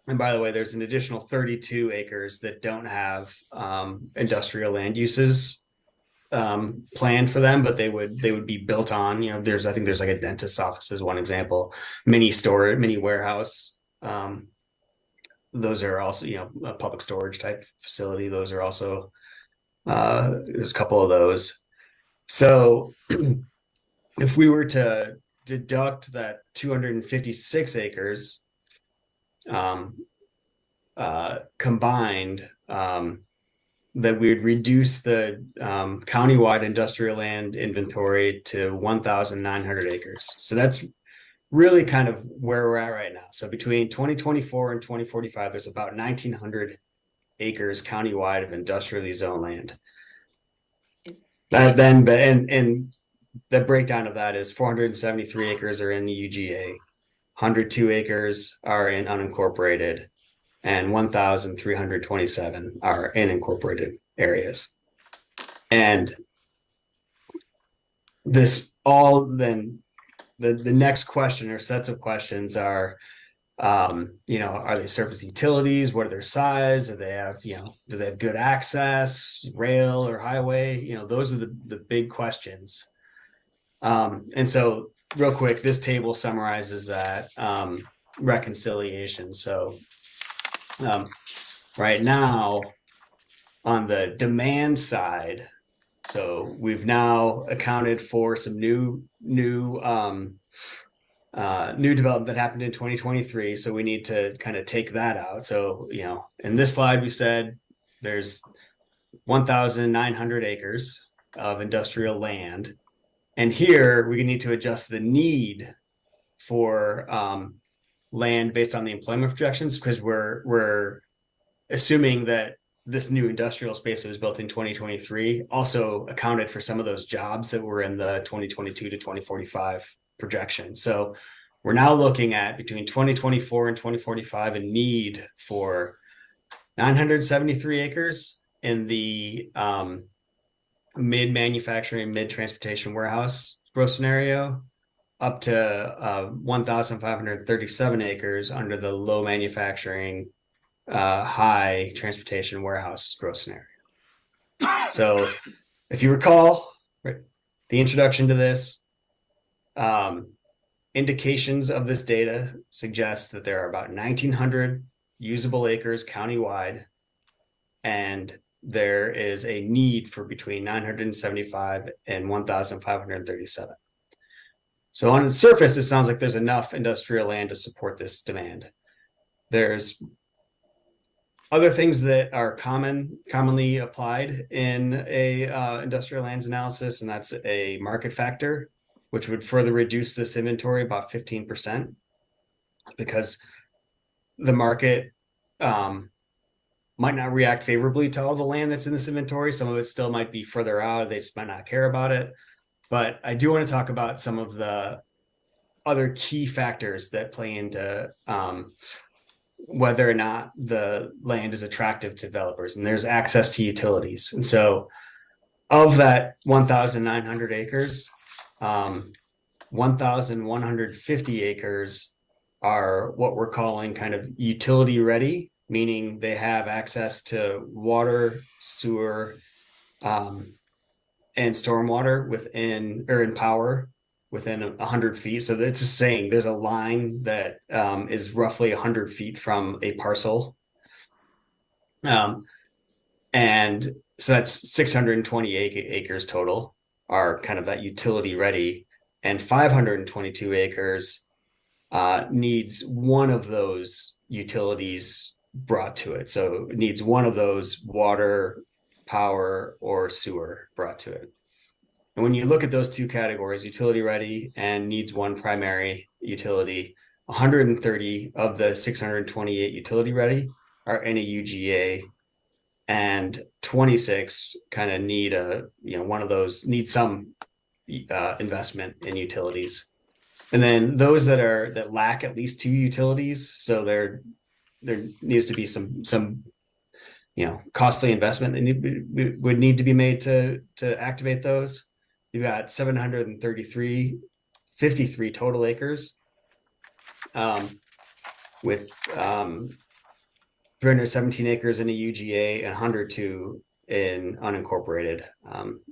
And by the way, there's an additional 32 acres that don't have industrial land uses planned for them, but they would be built on. You know, I think there's like a dentist's office as one example, mini warehouse. Those are also, you know, a public storage type facility. Those are also there's a couple of those. So if we were to deduct that 256 acres combined, that we would reduce the countywide industrial land inventory to 1,900 acres. So that's really kind of where we're at right now. So between 2024 and 2045, there's about 1,900 acres countywide of industrially zoned land. And the breakdown of that is 473 acres are in the UGA, 102 acres are in unincorporated, and 1,327 are in incorporated areas. And this all then the next question or sets of questions are, you know, are they surface utilities? What are their size? Do they have, you know, do they have good access, rail or highway? You know, those are the big questions. And so real quick, this table summarizes that reconciliation. So right now on the demand side, so we've now accounted for some new development that happened in 2023. So we need to kind of take that out. So, you know, in this slide, we said there's 1,900 acres of industrial land. And here we need to adjust the need for land based on the employment projections, because we're assuming that this new industrial space that was built in 2023 also accounted for some of those jobs that were in the 2022 to 2045 projection. So we're now looking at between 2024 and 2045 a need for 973 acres in the mid-manufacturing, mid-transportation warehouse growth scenario, up to 1,537 acres under the low manufacturing, high transportation warehouse growth scenario. So if you recall, right, the introduction to this, indications of this data suggest that there are about 1,900 usable acres countywide, and there is a need for between 975 and 1,537. So on the surface, it sounds like there's enough industrial land to support this demand. There's other things that are commonly applied in a industrial lands analysis, and that's a market factor, which would further reduce this inventory about 15%, because the market might not react favorably to all the land that's in this inventory. Some of it still might be further out. They just might not care about it. But I do want to talk about some of the other key factors that play into whether or not the land is attractive to developers. And there's access to utilities. And so of that 1,900 acres, 1,150 acres are what we're calling kind of utility ready, meaning they have access to water, sewer, and stormwater within, or in power within 100 feet. So that's just saying there's a line that is roughly 100 feet from a parcel. And so that's 620 acres total are kind of that utility ready, and 522 acres needs one of those utilities brought to it. So it needs one of those water, power, or sewer brought to it. And when you look at those two categories, utility ready and needs one primary utility, 130 of the 628 utility ready are in a UGA, and 26 kind of need one of those, need some investment in utilities. And then those that lack at least two utilities, so there needs to be some costly investment that would need to be made to activate those. You've got 53 total acres, with 317 acres in a UGA and 102 in unincorporated.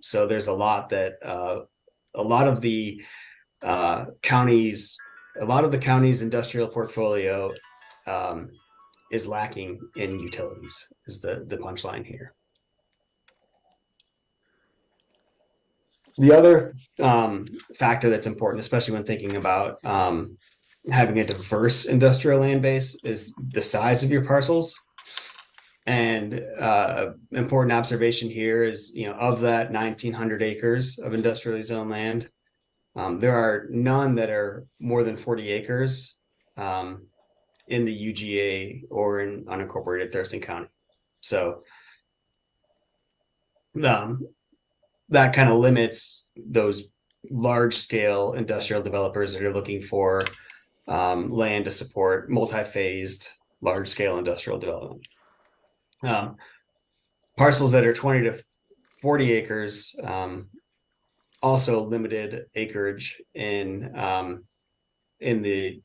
So there's a lot that a lot of the counties, a lot of the county's industrial portfolio is lacking in utilities. Is the punchline here. The other factor that's important, especially when thinking about having a diverse industrial land base, is the size of your parcels. And important observation here is, of that 1,900 acres of industrially zoned land, there are none that are more than 40 acres in the UGA or in unincorporated Thurston County. So that kind of limits those large scale industrial developers that are looking for land to support multi-phased large scale industrial development. Parcels that are 20 to 40 acres also limited acreage in the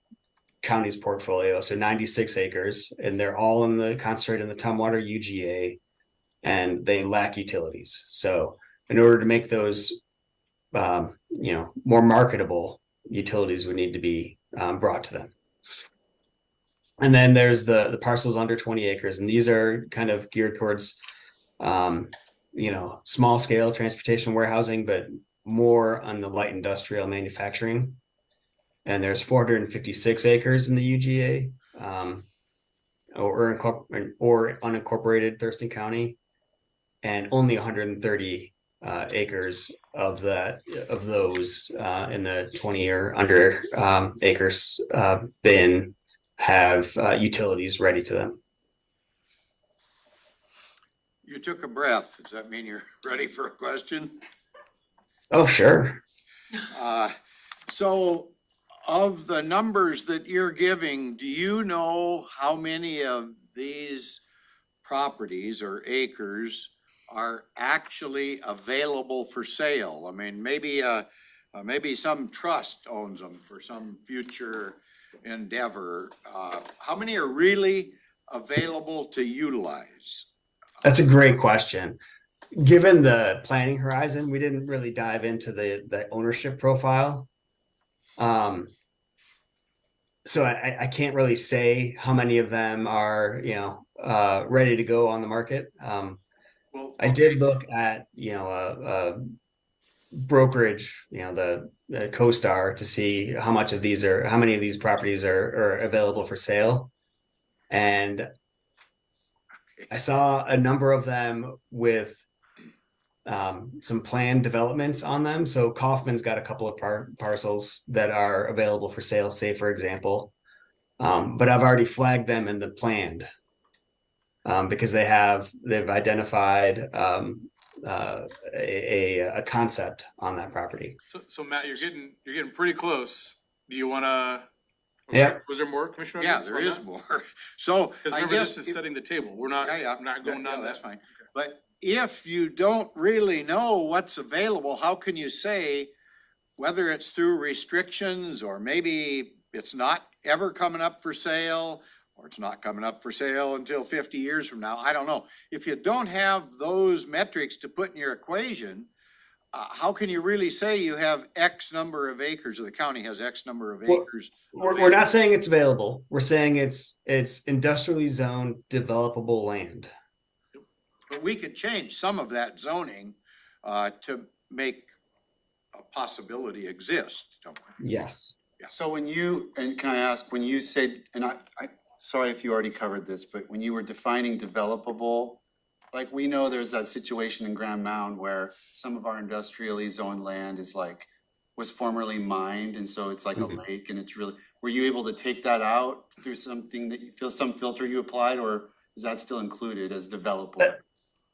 county's portfolio. So 96 acres, and they're all concentrated in the Tumwater UGA, and they lack utilities. So in order to make those, more marketable, utilities would need to be brought to them. And then there's the parcels under 20 acres, and these are kind of geared towards, small scale transportation warehousing, but more on the light industrial manufacturing. And there's 456 acres in the UGA, or unincorporated Thurston County, and only 130 acres of those in the 20 or under acres bin have utilities ready to them. You took a breath. Does that mean you're ready for a question? Oh, sure. So of the numbers that you're giving, do you know how many of these properties or acres are actually available for sale? I mean, maybe some trust owns them for some future endeavor. How many are really available to utilize? That's a great question. Given the planning horizon, we didn't really dive into the ownership profile. So I can't really say how many of them are, ready to go on the market. Well, I did look at, a brokerage, the CoStar, to see how many of these properties are available for sale. And I saw a number of them with some planned developments on them. So Kaufman's got a couple of parcels that are available for sale, say, for example. But I've already flagged them in the planned because they've identified a concept on that property. So Matt, you're getting pretty close. Do you wanna? Yeah. Was there more, Commissioner? yeah, there is more. So Because I remember, guess this is setting the table. We're not going down that's that. fine. But if you don't really know what's available, how can you say whether it's through restrictions or maybe it's not ever coming up for sale or it's not coming up for sale until 50 years from now? I don't know. If you don't have those metrics to put in your equation, how can you really say you have X number of acres, or the county has X number of Well, acres? We're not saying it's available. We're saying it's industrially zoned developable land. But we could change some of that zoning to make a possibility exist, don't we? Yes. So and can I ask, when you said, and I sorry if you already covered this, but when you were defining developable, like, we know there's that situation in Grand Mound where some of our industrially zoned land was formerly mined, and so it's like a lake, and it's really, were you able to take that out through something that you feel, some filter you applied, or is that still included as developable?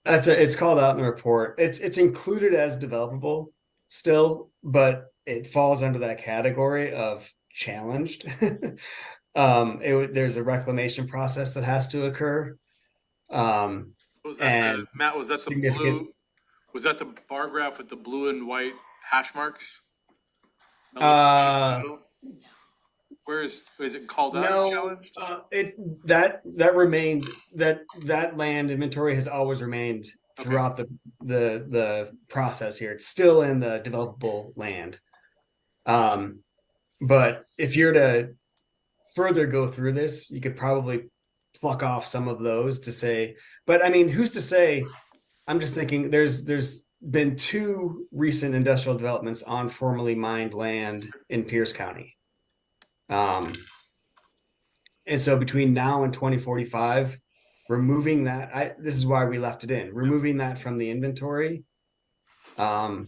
It's called out in the report. It's included as developable still, but it falls under that category of challenged. There's a reclamation process that has to occur. Was that Matt? Was that the significant- blue? Was that the bar graph with the blue and white hash marks? Where is it called out as No, challenged? that remained, that land inventory has always remained Okay. throughout the process here. It's still in the developable land. But if you're to further go through this, you could probably pluck off some of those to say, but I mean, who's to say? I'm just thinking there's been 2 recent industrial developments on formerly mined land in Pierce County. And so between now and 2045, removing that, this is why we left it in, removing that from the inventory, I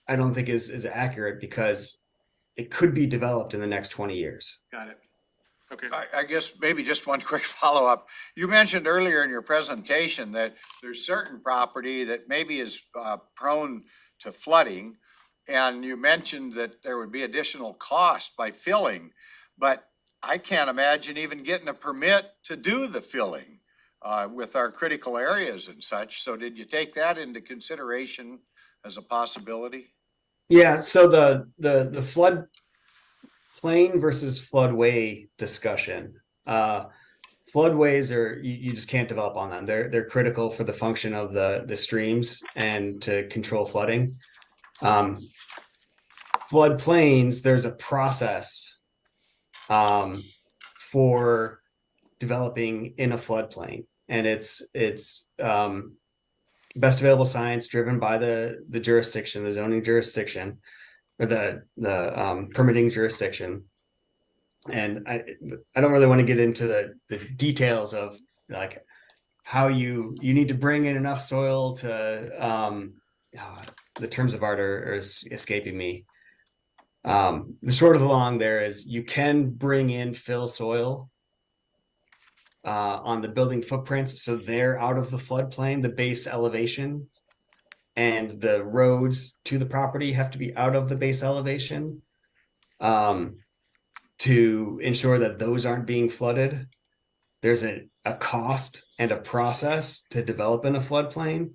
don't think is accurate because it could be developed in the next 20 years. Got it. Okay. I guess maybe just one quick follow-up. You mentioned earlier in your presentation that there's certain property that maybe is prone to flooding. And you mentioned that there would be additional cost by filling, but I can't imagine even getting a permit to do the filling with our critical areas and such. So did you take that into consideration as a possibility? Yeah, so the flood plain versus floodway discussion. Floodways are you just can't develop on them. They're critical for the function of the streams and to control flooding. Floodplains, there's a process for developing in a floodplain, and it's best available science driven by the jurisdiction, the zoning jurisdiction, or the permitting jurisdiction. And I don't really want to get into the details of like how you need to bring in enough soil to the terms of art are escaping me. The short of the long there is you can bring in fill soil on the building footprints, so they're out of the floodplain, the base elevation, and the roads to the property have to be out of the base elevation to ensure that those aren't being flooded. There's a cost and a process to develop in a floodplain,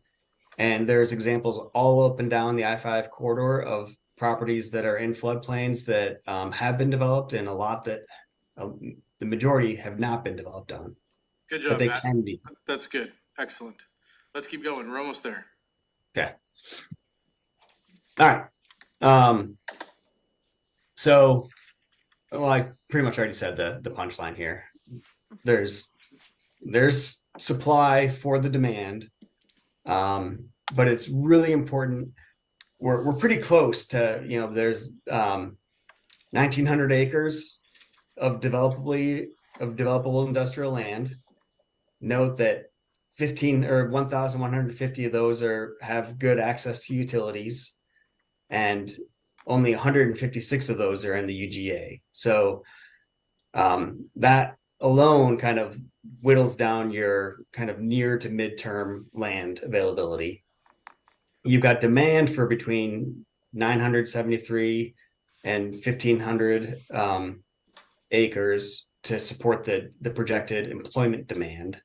and there's examples all up and down the I-5 corridor of properties that are in floodplains that have been developed, and a lot that the majority have not been developed on. Good But job, they Matt. can be. That's good. Excellent. Let's keep going. We're almost there. Okay. All right. So, well, I pretty much already said the punchline here. There's supply for the demand, but it's really important. We're pretty close to, there's 1,900 acres of developable industrial land. Note that 1,150 of those have good access to utilities, and only 156 of those are in the UGA. So that alone kind of whittles down your kind of near to midterm land availability. You've got demand for between 973 and 1,500 acres to support the projected employment demand.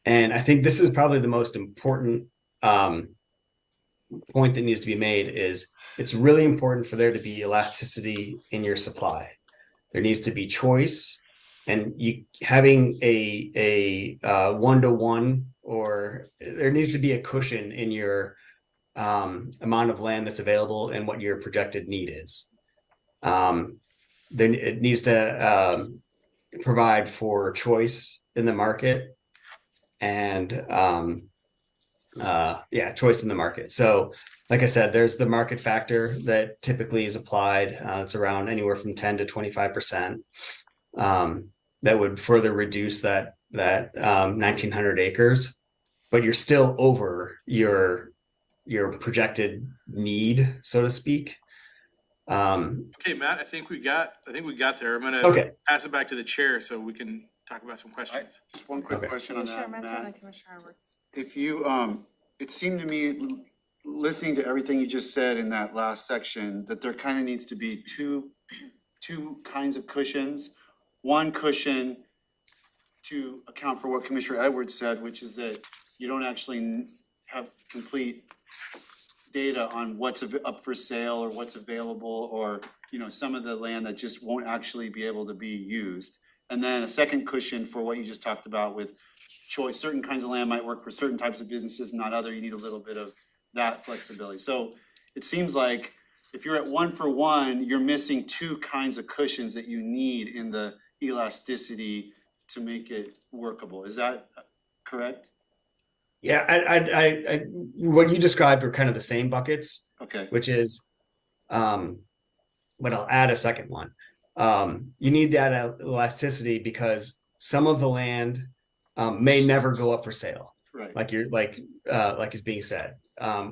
And I think this is probably the most important point that needs to be made is it's really important for there to be elasticity in your supply. There needs to be choice, and having a 1-to-1, or there needs to be a cushion in your amount of land that's available and what your projected need is. Then it needs to provide for choice in the market, and choice in the market. So like I said, there's the market factor that typically is applied. It's around anywhere from 10 to 25%. That would further reduce that 1,900 acres, but you're still over your projected need, so to speak. Okay, Matt, I think we got there. I'm gonna pass it back to the chair so we can talk about some questions. Just one quick question on that, Matt. Commissioner Roberts. If you, it seemed to me, listening to everything you just said in that last section, that there kind of needs to be two kinds of cushions. One cushion to account for what Commissioner Edwards said, which is that you don't actually have complete data on what's up for sale or what's available, or, you know, some of the land that just won't actually be able to be used. And then a second cushion for what you just talked about with choice, certain kinds of land might work for certain types of businesses, not other, you need a little bit of that flexibility. So it seems like if you're at 1-for-1, you're missing two kinds of cushions that you need in the elasticity to make it workable. Is that correct? Yeah, I what you described are kind of the same buckets, Okay, which is, but I'll add a second one. You need that elasticity because some of the land may never go up for sale, right. like is being said,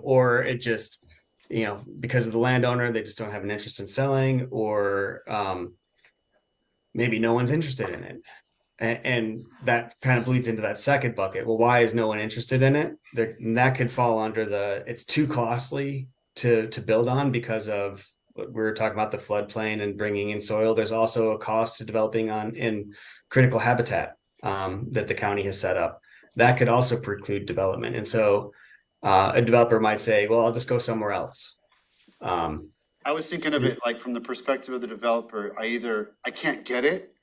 or it just, you know, because of the landowner, they just don't have an interest in selling, or maybe no one's interested in it. And that kind of bleeds into that second bucket. Well, why is no one interested in it? That could fall under it's too costly to build on because of what we were talking about, the floodplain and bringing in soil. There's also a cost to developing in critical habitat that the county has set up. That could also preclude development. And so a developer might say, well, I'll just go somewhere else. I was thinking of it like from the perspective of the developer, I can't get it,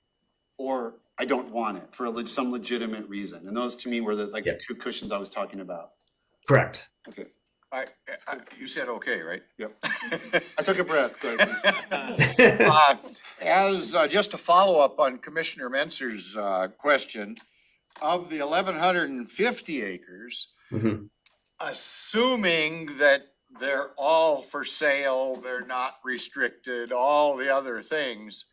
or I don't want it for some legitimate reason. And those to me were the two cushions I was talking about. Correct. Okay, You said okay, right? yep. I took a breath. Go ahead. As just a follow-up on Commissioner Mentzer's question, of the 1,150 acres, Mhm. assuming that they're all for sale, they're not restricted, all the other things,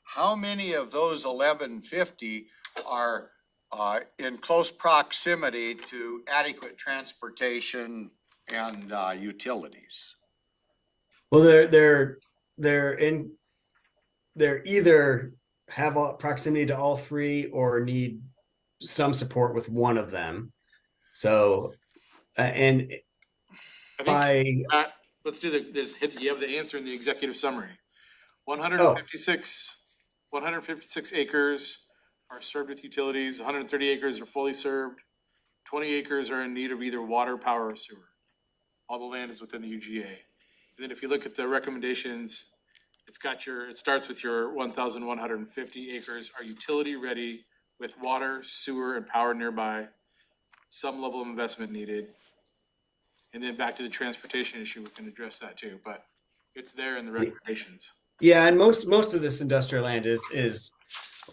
how many of those 1,150 are in close proximity to adequate transportation and utilities? Well, they're either have proximity to all three or need some support with one of them. So, and I think, by Matt, let's do you have the answer in the executive summary. 156 acres are served with utilities, 130 acres are fully served, 20 acres are in need of either water, power, or sewer. All the land is within the UGA. And then if you look at the recommendations, it starts with your 1,150 acres are utility ready with water, sewer, and power nearby, some level of investment needed. And then back to the transportation issue, we can address that too, but it's there in the recommendations. yeah, and most of this industrial land is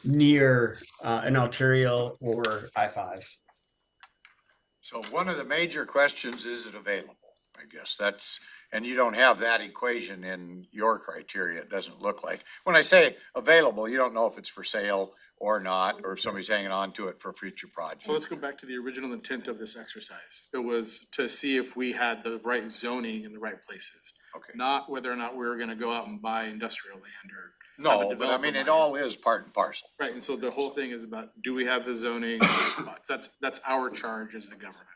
near an arterial or I-5. So one of the major questions, is it available? I guess and you don't have that equation in your criteria, it doesn't look like. When I say available, you don't know if it's for sale or not, or if somebody's hanging on to it for future projects. So let's go back to the original intent of this exercise. It was to see if we had the right zoning in the right places. Okay. Not whether or not we were gonna go out and buy industrial land or. No, but I mean, it all is part and parcel. Right, and so the whole thing is about, do we have the zoning in the right spots? That's our charge as the government.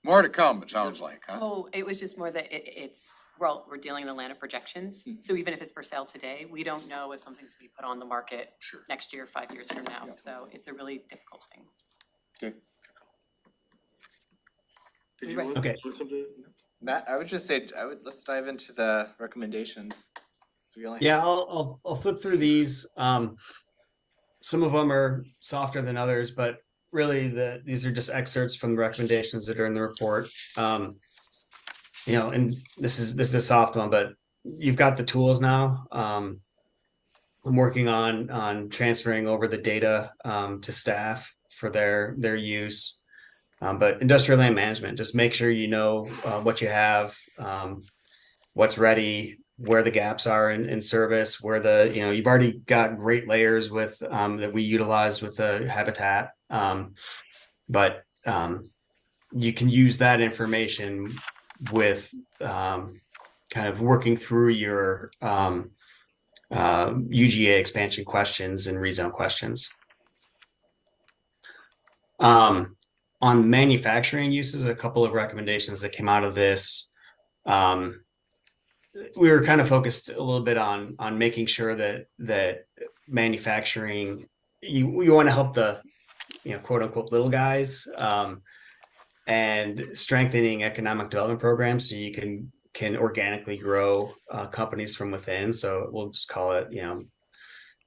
More to come, it sounds like, huh? Oh, it was just more that we're dealing in the land of projections. So even if it's for sale today, we don't know if something's gonna be put on the market Sure. next year, 5 years from now. So it's a really difficult thing. Did you Right. want Okay. something? Matt, I would just say, let's dive into the recommendations. We only Yeah, I'll flip through these. Some of them are softer than others, but really these are just excerpts from the recommendations that are in the report. You know, and this is a soft one, but you've got the tools now. I'm working on transferring over the data to staff for their use. But industrial land management, just make sure you know what you have, what's ready, where the gaps are in service, where you've already got great layers with that we utilize with the habitat. But you can use that information with kind of working through your UGA expansion questions and rezone questions. On manufacturing uses, a couple of recommendations that came out of this. We were kind of focused a little bit on making sure that manufacturing, you want to help the quote unquote little guys, and strengthening economic development programs so you can organically grow companies from within. So we'll just call it,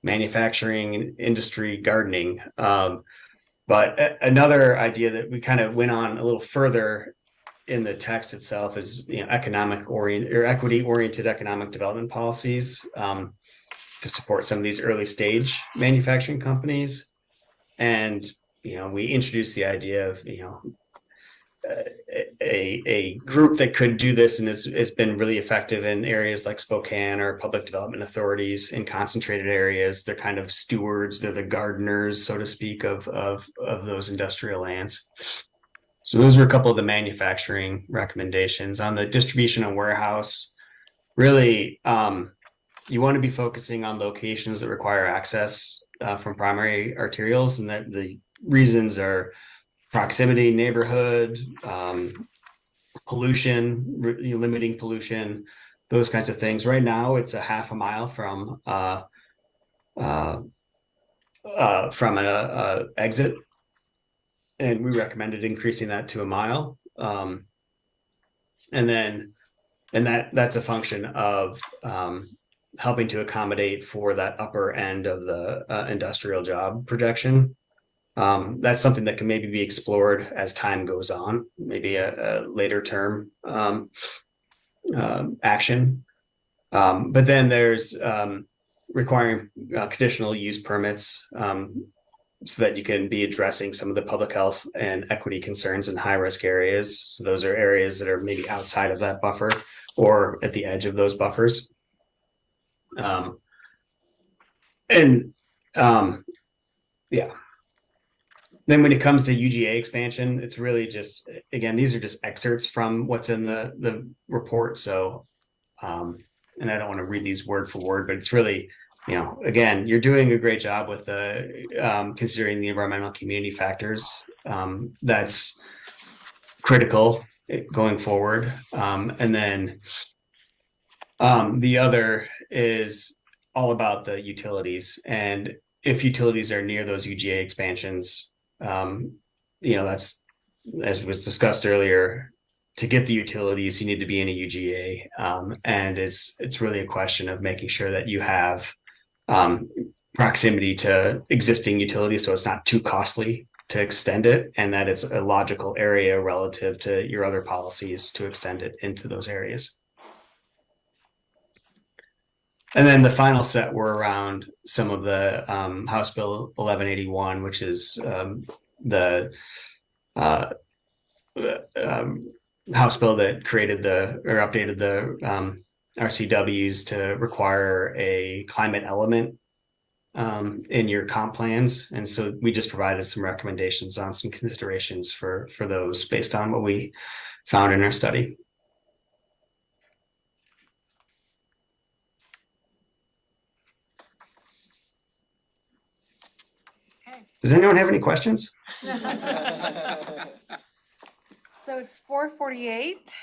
manufacturing, industry, gardening. But another idea that we kind of went on a little further in the text itself is, equity oriented economic development policies to support some of these early stage manufacturing companies. And, we introduced the idea of, a group that could do this, and it's been really effective in areas like Spokane or public development authorities in concentrated areas. They're kind of stewards, they're the gardeners, so to speak, of those industrial lands. So those were a couple of the manufacturing recommendations. On the distribution and warehouse, really, you want to be focusing on locations that require access from primary arterials, and that the reasons are proximity, neighborhood, pollution, limiting pollution, those kinds of things. Right now, it's a half a mile from an exit, and we recommended increasing that to a mile. And that's a function of helping to accommodate for that upper end of the industrial job projection. That's something that can maybe be explored as time goes on, maybe a later term action. But then there's requiring conditional use permits so that you can be addressing some of the public health and equity concerns in high risk areas. So those are areas that are maybe outside of that buffer or at the edge of those buffers. Yeah. Then when it comes to UGA expansion, it's really just, again, these are just excerpts from what's in the report. So, and I don't want to read these word for word, but it's really, again, you're doing a great job with considering the environmental community factors. That's critical going forward. And then the other is all about the utilities. And if utilities are near those UGA expansions, that's, as was discussed earlier, to get the utilities, you need to be in a UGA. And it's really a question of making sure that you have proximity to existing utilities, so it's not too costly to extend it, and that it's a logical area relative to your other policies to extend it into those areas. And then the final set were around some of the House Bill 1181, which is the House bill that created updated the RCWs to require a climate element in your comp plans. And so we just provided some recommendations on some considerations for those based on what we found in our study. Does anyone have any questions? So it's 4:48.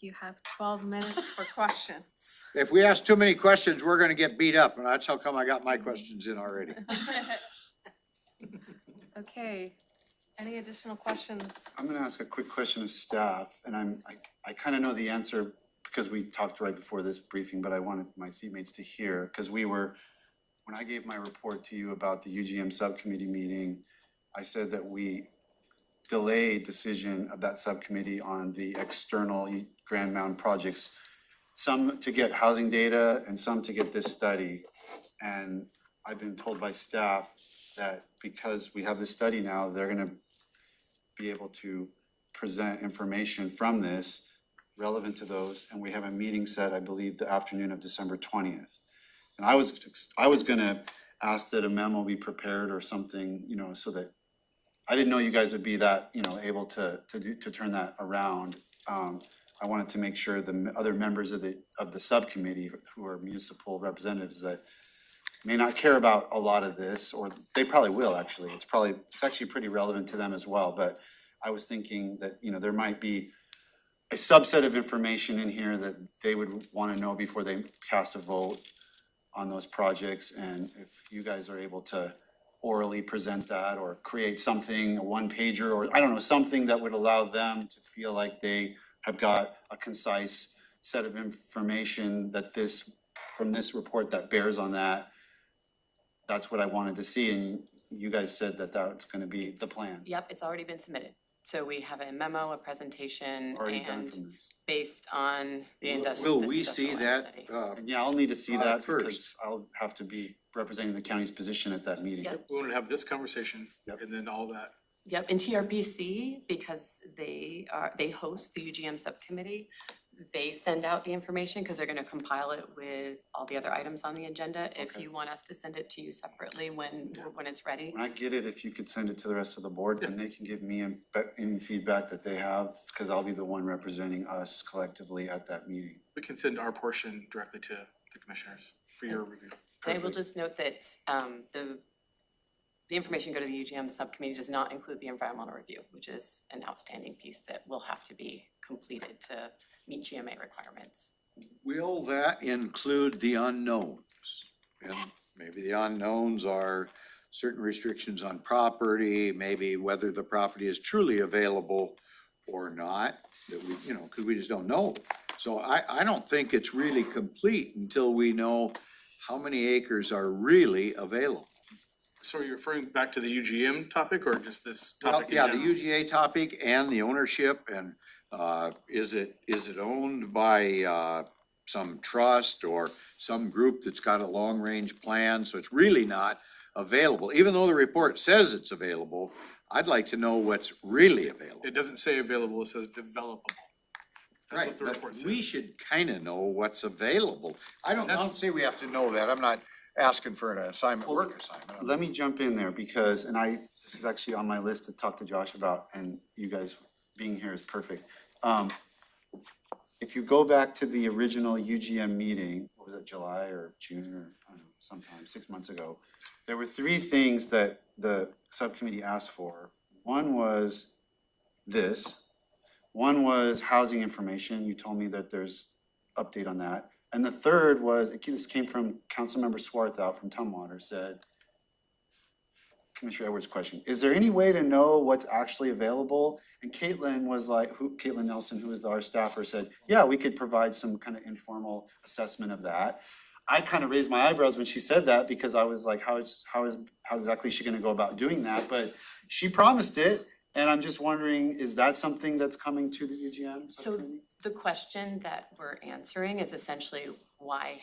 You have 12 minutes for questions. If we ask too many questions, we're gonna get beat up, and that's how come I got my questions in already. Okay, any additional questions? I'm gonna ask a quick question of staff, and I kind of know the answer because we talked right before this briefing, but I wanted my seatmates to hear, because when I gave my report to you about the UGM subcommittee meeting, I said that we delayed decision of that subcommittee on the external Grand Mountain projects, some to get housing data and some to get this study. And I've been told by staff that because we have this study now, they're gonna be able to present information from this relevant to those. And we have a meeting set, I believe, the afternoon of December 20th. And I was gonna ask that a memo be prepared or something, so that, I didn't know you guys would be that, able to turn that around. I wanted to make sure the other members of the subcommittee who are municipal representatives that may not care about a lot of this, or they probably will actually. It's actually pretty relevant to them as well, but I was thinking that, there might be a subset of information in here that they would wanna know before they cast a vote on those projects. And if you guys are able to orally present that or create something, a one pager, or I don't know, something that would allow them to feel like they have got a concise set of information that from this report that bears on that. That's what I wanted to see, and you guys said that that's gonna be the plan, Yep, it's already been submitted. So we have a memo, a presentation, already done and from this. based on the Will industrial. we see that? And yeah, I'll need to see that First. because I'll have to be representing the county's position at that meeting. Yep. We want to have this conversation Yep. and then all that. Yep, and TRPC, because they host the UGM subcommittee, they send out the information because they're gonna compile it with all the other items on the agenda. If Okay. you want us to send it to you separately when it's ready. When I get it, if you could send it to the rest of the board, then they can give me any feedback that they have, because I'll be the one representing us collectively at that meeting. We can send our portion directly to the commissioners for your review. And I will just note that the information go to the UGM subcommittee does not include the environmental review, which is an outstanding piece that will have to be completed to meet GMA requirements. Will that include the unknowns? And maybe the unknowns are certain restrictions on property, maybe whether the property is truly available or not, that we, because we just don't know. So I don't think it's really complete until we know how many acres are really available. So are you referring back to the UGM topic or just this Well, topic in yeah, the general? UGA topic and the ownership and is it owned by some trust or some group that's got a long-range plan, so it's really not available. Even though the report says it's available, I'd like to know what's really available. It doesn't say available, it says developable. That's what the Right, report but says. we should kinda know what's available. I don't That's- say we have to know that, I'm not asking for an assignment, work assignment. Let me jump in there because, this is actually on my list to talk to Josh about, and you guys being here is perfect. If you go back to the original UGM meeting, what was it, July or June or, I don't know, sometime, 6 months ago, there were three things that the subcommittee asked for. One was this, one was housing information, you told me that there's update on that. And the third was, this came from Councilmember Swarthout from Tumwater, said, Commissioner Edwards' question, is there any way to know what's actually available? And Caitlin was like, Caitlin Nelson, who is our staffer, said, yeah, we could provide some kind of informal assessment of that. I kind of raised my eyebrows when she said that because I was like, how exactly is she gonna go about doing that? But she promised it, and I'm just wondering, is that something that's coming to the UGM? So subcommittee? the question that we're answering is essentially why,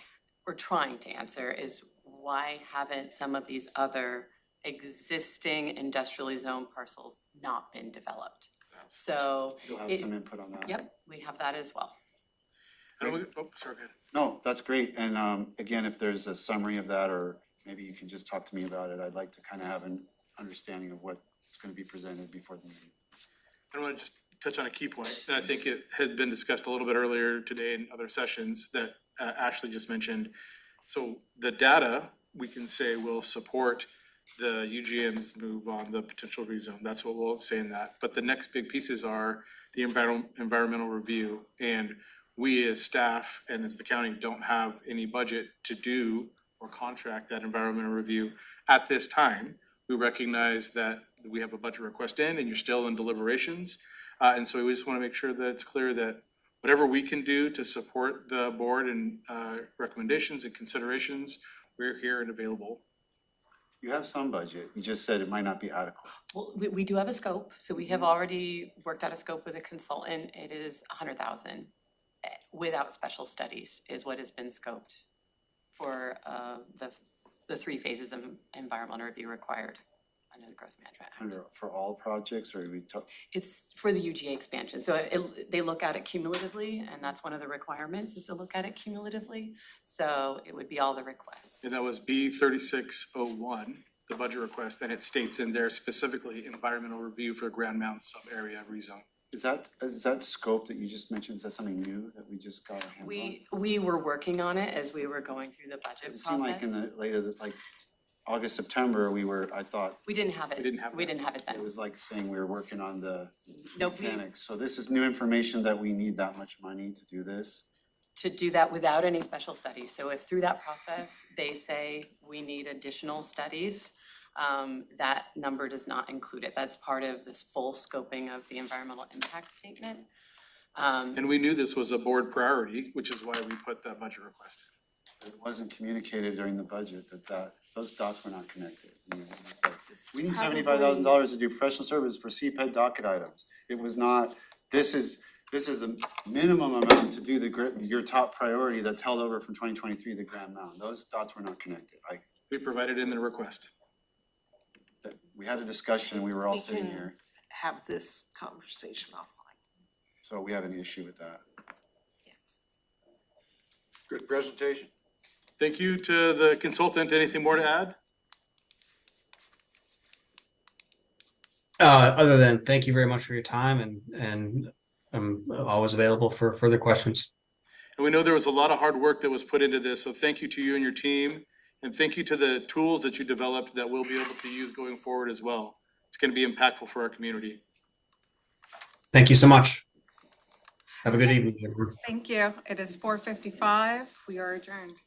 we're trying to answer is why haven't some of these other existing industrially zoned parcels not been developed? So, You'll have some input on that. yep, we have that as well. And sorry, go ahead. No, that's great, and again, if there's a summary of that, or maybe you can just talk to me about it, I'd like to kind of have an understanding of what's gonna be presented before the meeting. I want to just touch on a key point, and I think it had been discussed a little bit earlier today in other sessions that Ashley just mentioned. So the data, we can say will support the UGM's move on the potential rezone. That's what we'll say in that. But the next big pieces are the environmental review. And we as staff and as the county don't have any budget to do or contract that environmental review at this time. We recognize that we have a budget request in and you're still in deliberations. And so we just want to make sure that it's clear that whatever we can do to support the board and recommendations and considerations, we're here and available. You have some budget, you just said it might not be adequate. Well, we do have a scope, so we have already worked out a scope with a consultant. It is 100,000 without special studies is what has been scoped for the three phases of environmental review required under the Growth Management Act. For all projects, or we talk, It's for the UGA expansion, so they look at it cumulatively, and that's one of the requirements is to look at it cumulatively. So it would be all the requests. And that was B 3601, the budget request, and it states in there specifically environmental review for ground mount sub-area rezone. is that scope that you just mentioned, is that something new that we just got our hands on? We were working on it as we were going through the budget It seemed like in process. like August, September, I thought We didn't have it. We didn't have We that. didn't have it it then. was like saying we were working on the Nope, mechanics. So this is new information that we need that much money to do this? to do that without any special studies. So if through that process, they say we need additional studies, that number does not include it. That's part of this full scoping of the environmental impact statement. And we knew this was a board priority, which is why we put that budget request in. It wasn't communicated during the budget that those dots were not connected. I mean, we need $75,000 to do professional service for CPED docket items. It was not, this is the minimum amount to do your top priority that's held over from 2023, the Grand Mound. Those dots were not connected. We provided in the request. We had a discussion, we were all We sitting can here, have this conversation offline. so we have an issue with that. Yes. Good presentation. Thank you to the consultant. Anything more to add? Other than thank you very much for your time and I'm always available for further questions. And we know there was a lot of hard work that was put into this, so thank you to you and your team. And thank you to the tools that you developed that we'll be able to use going forward as well. It's going to be impactful for our community. Thank you so much. Have a good evening, everyone. Thank you. It is 4:55. We are adjourned.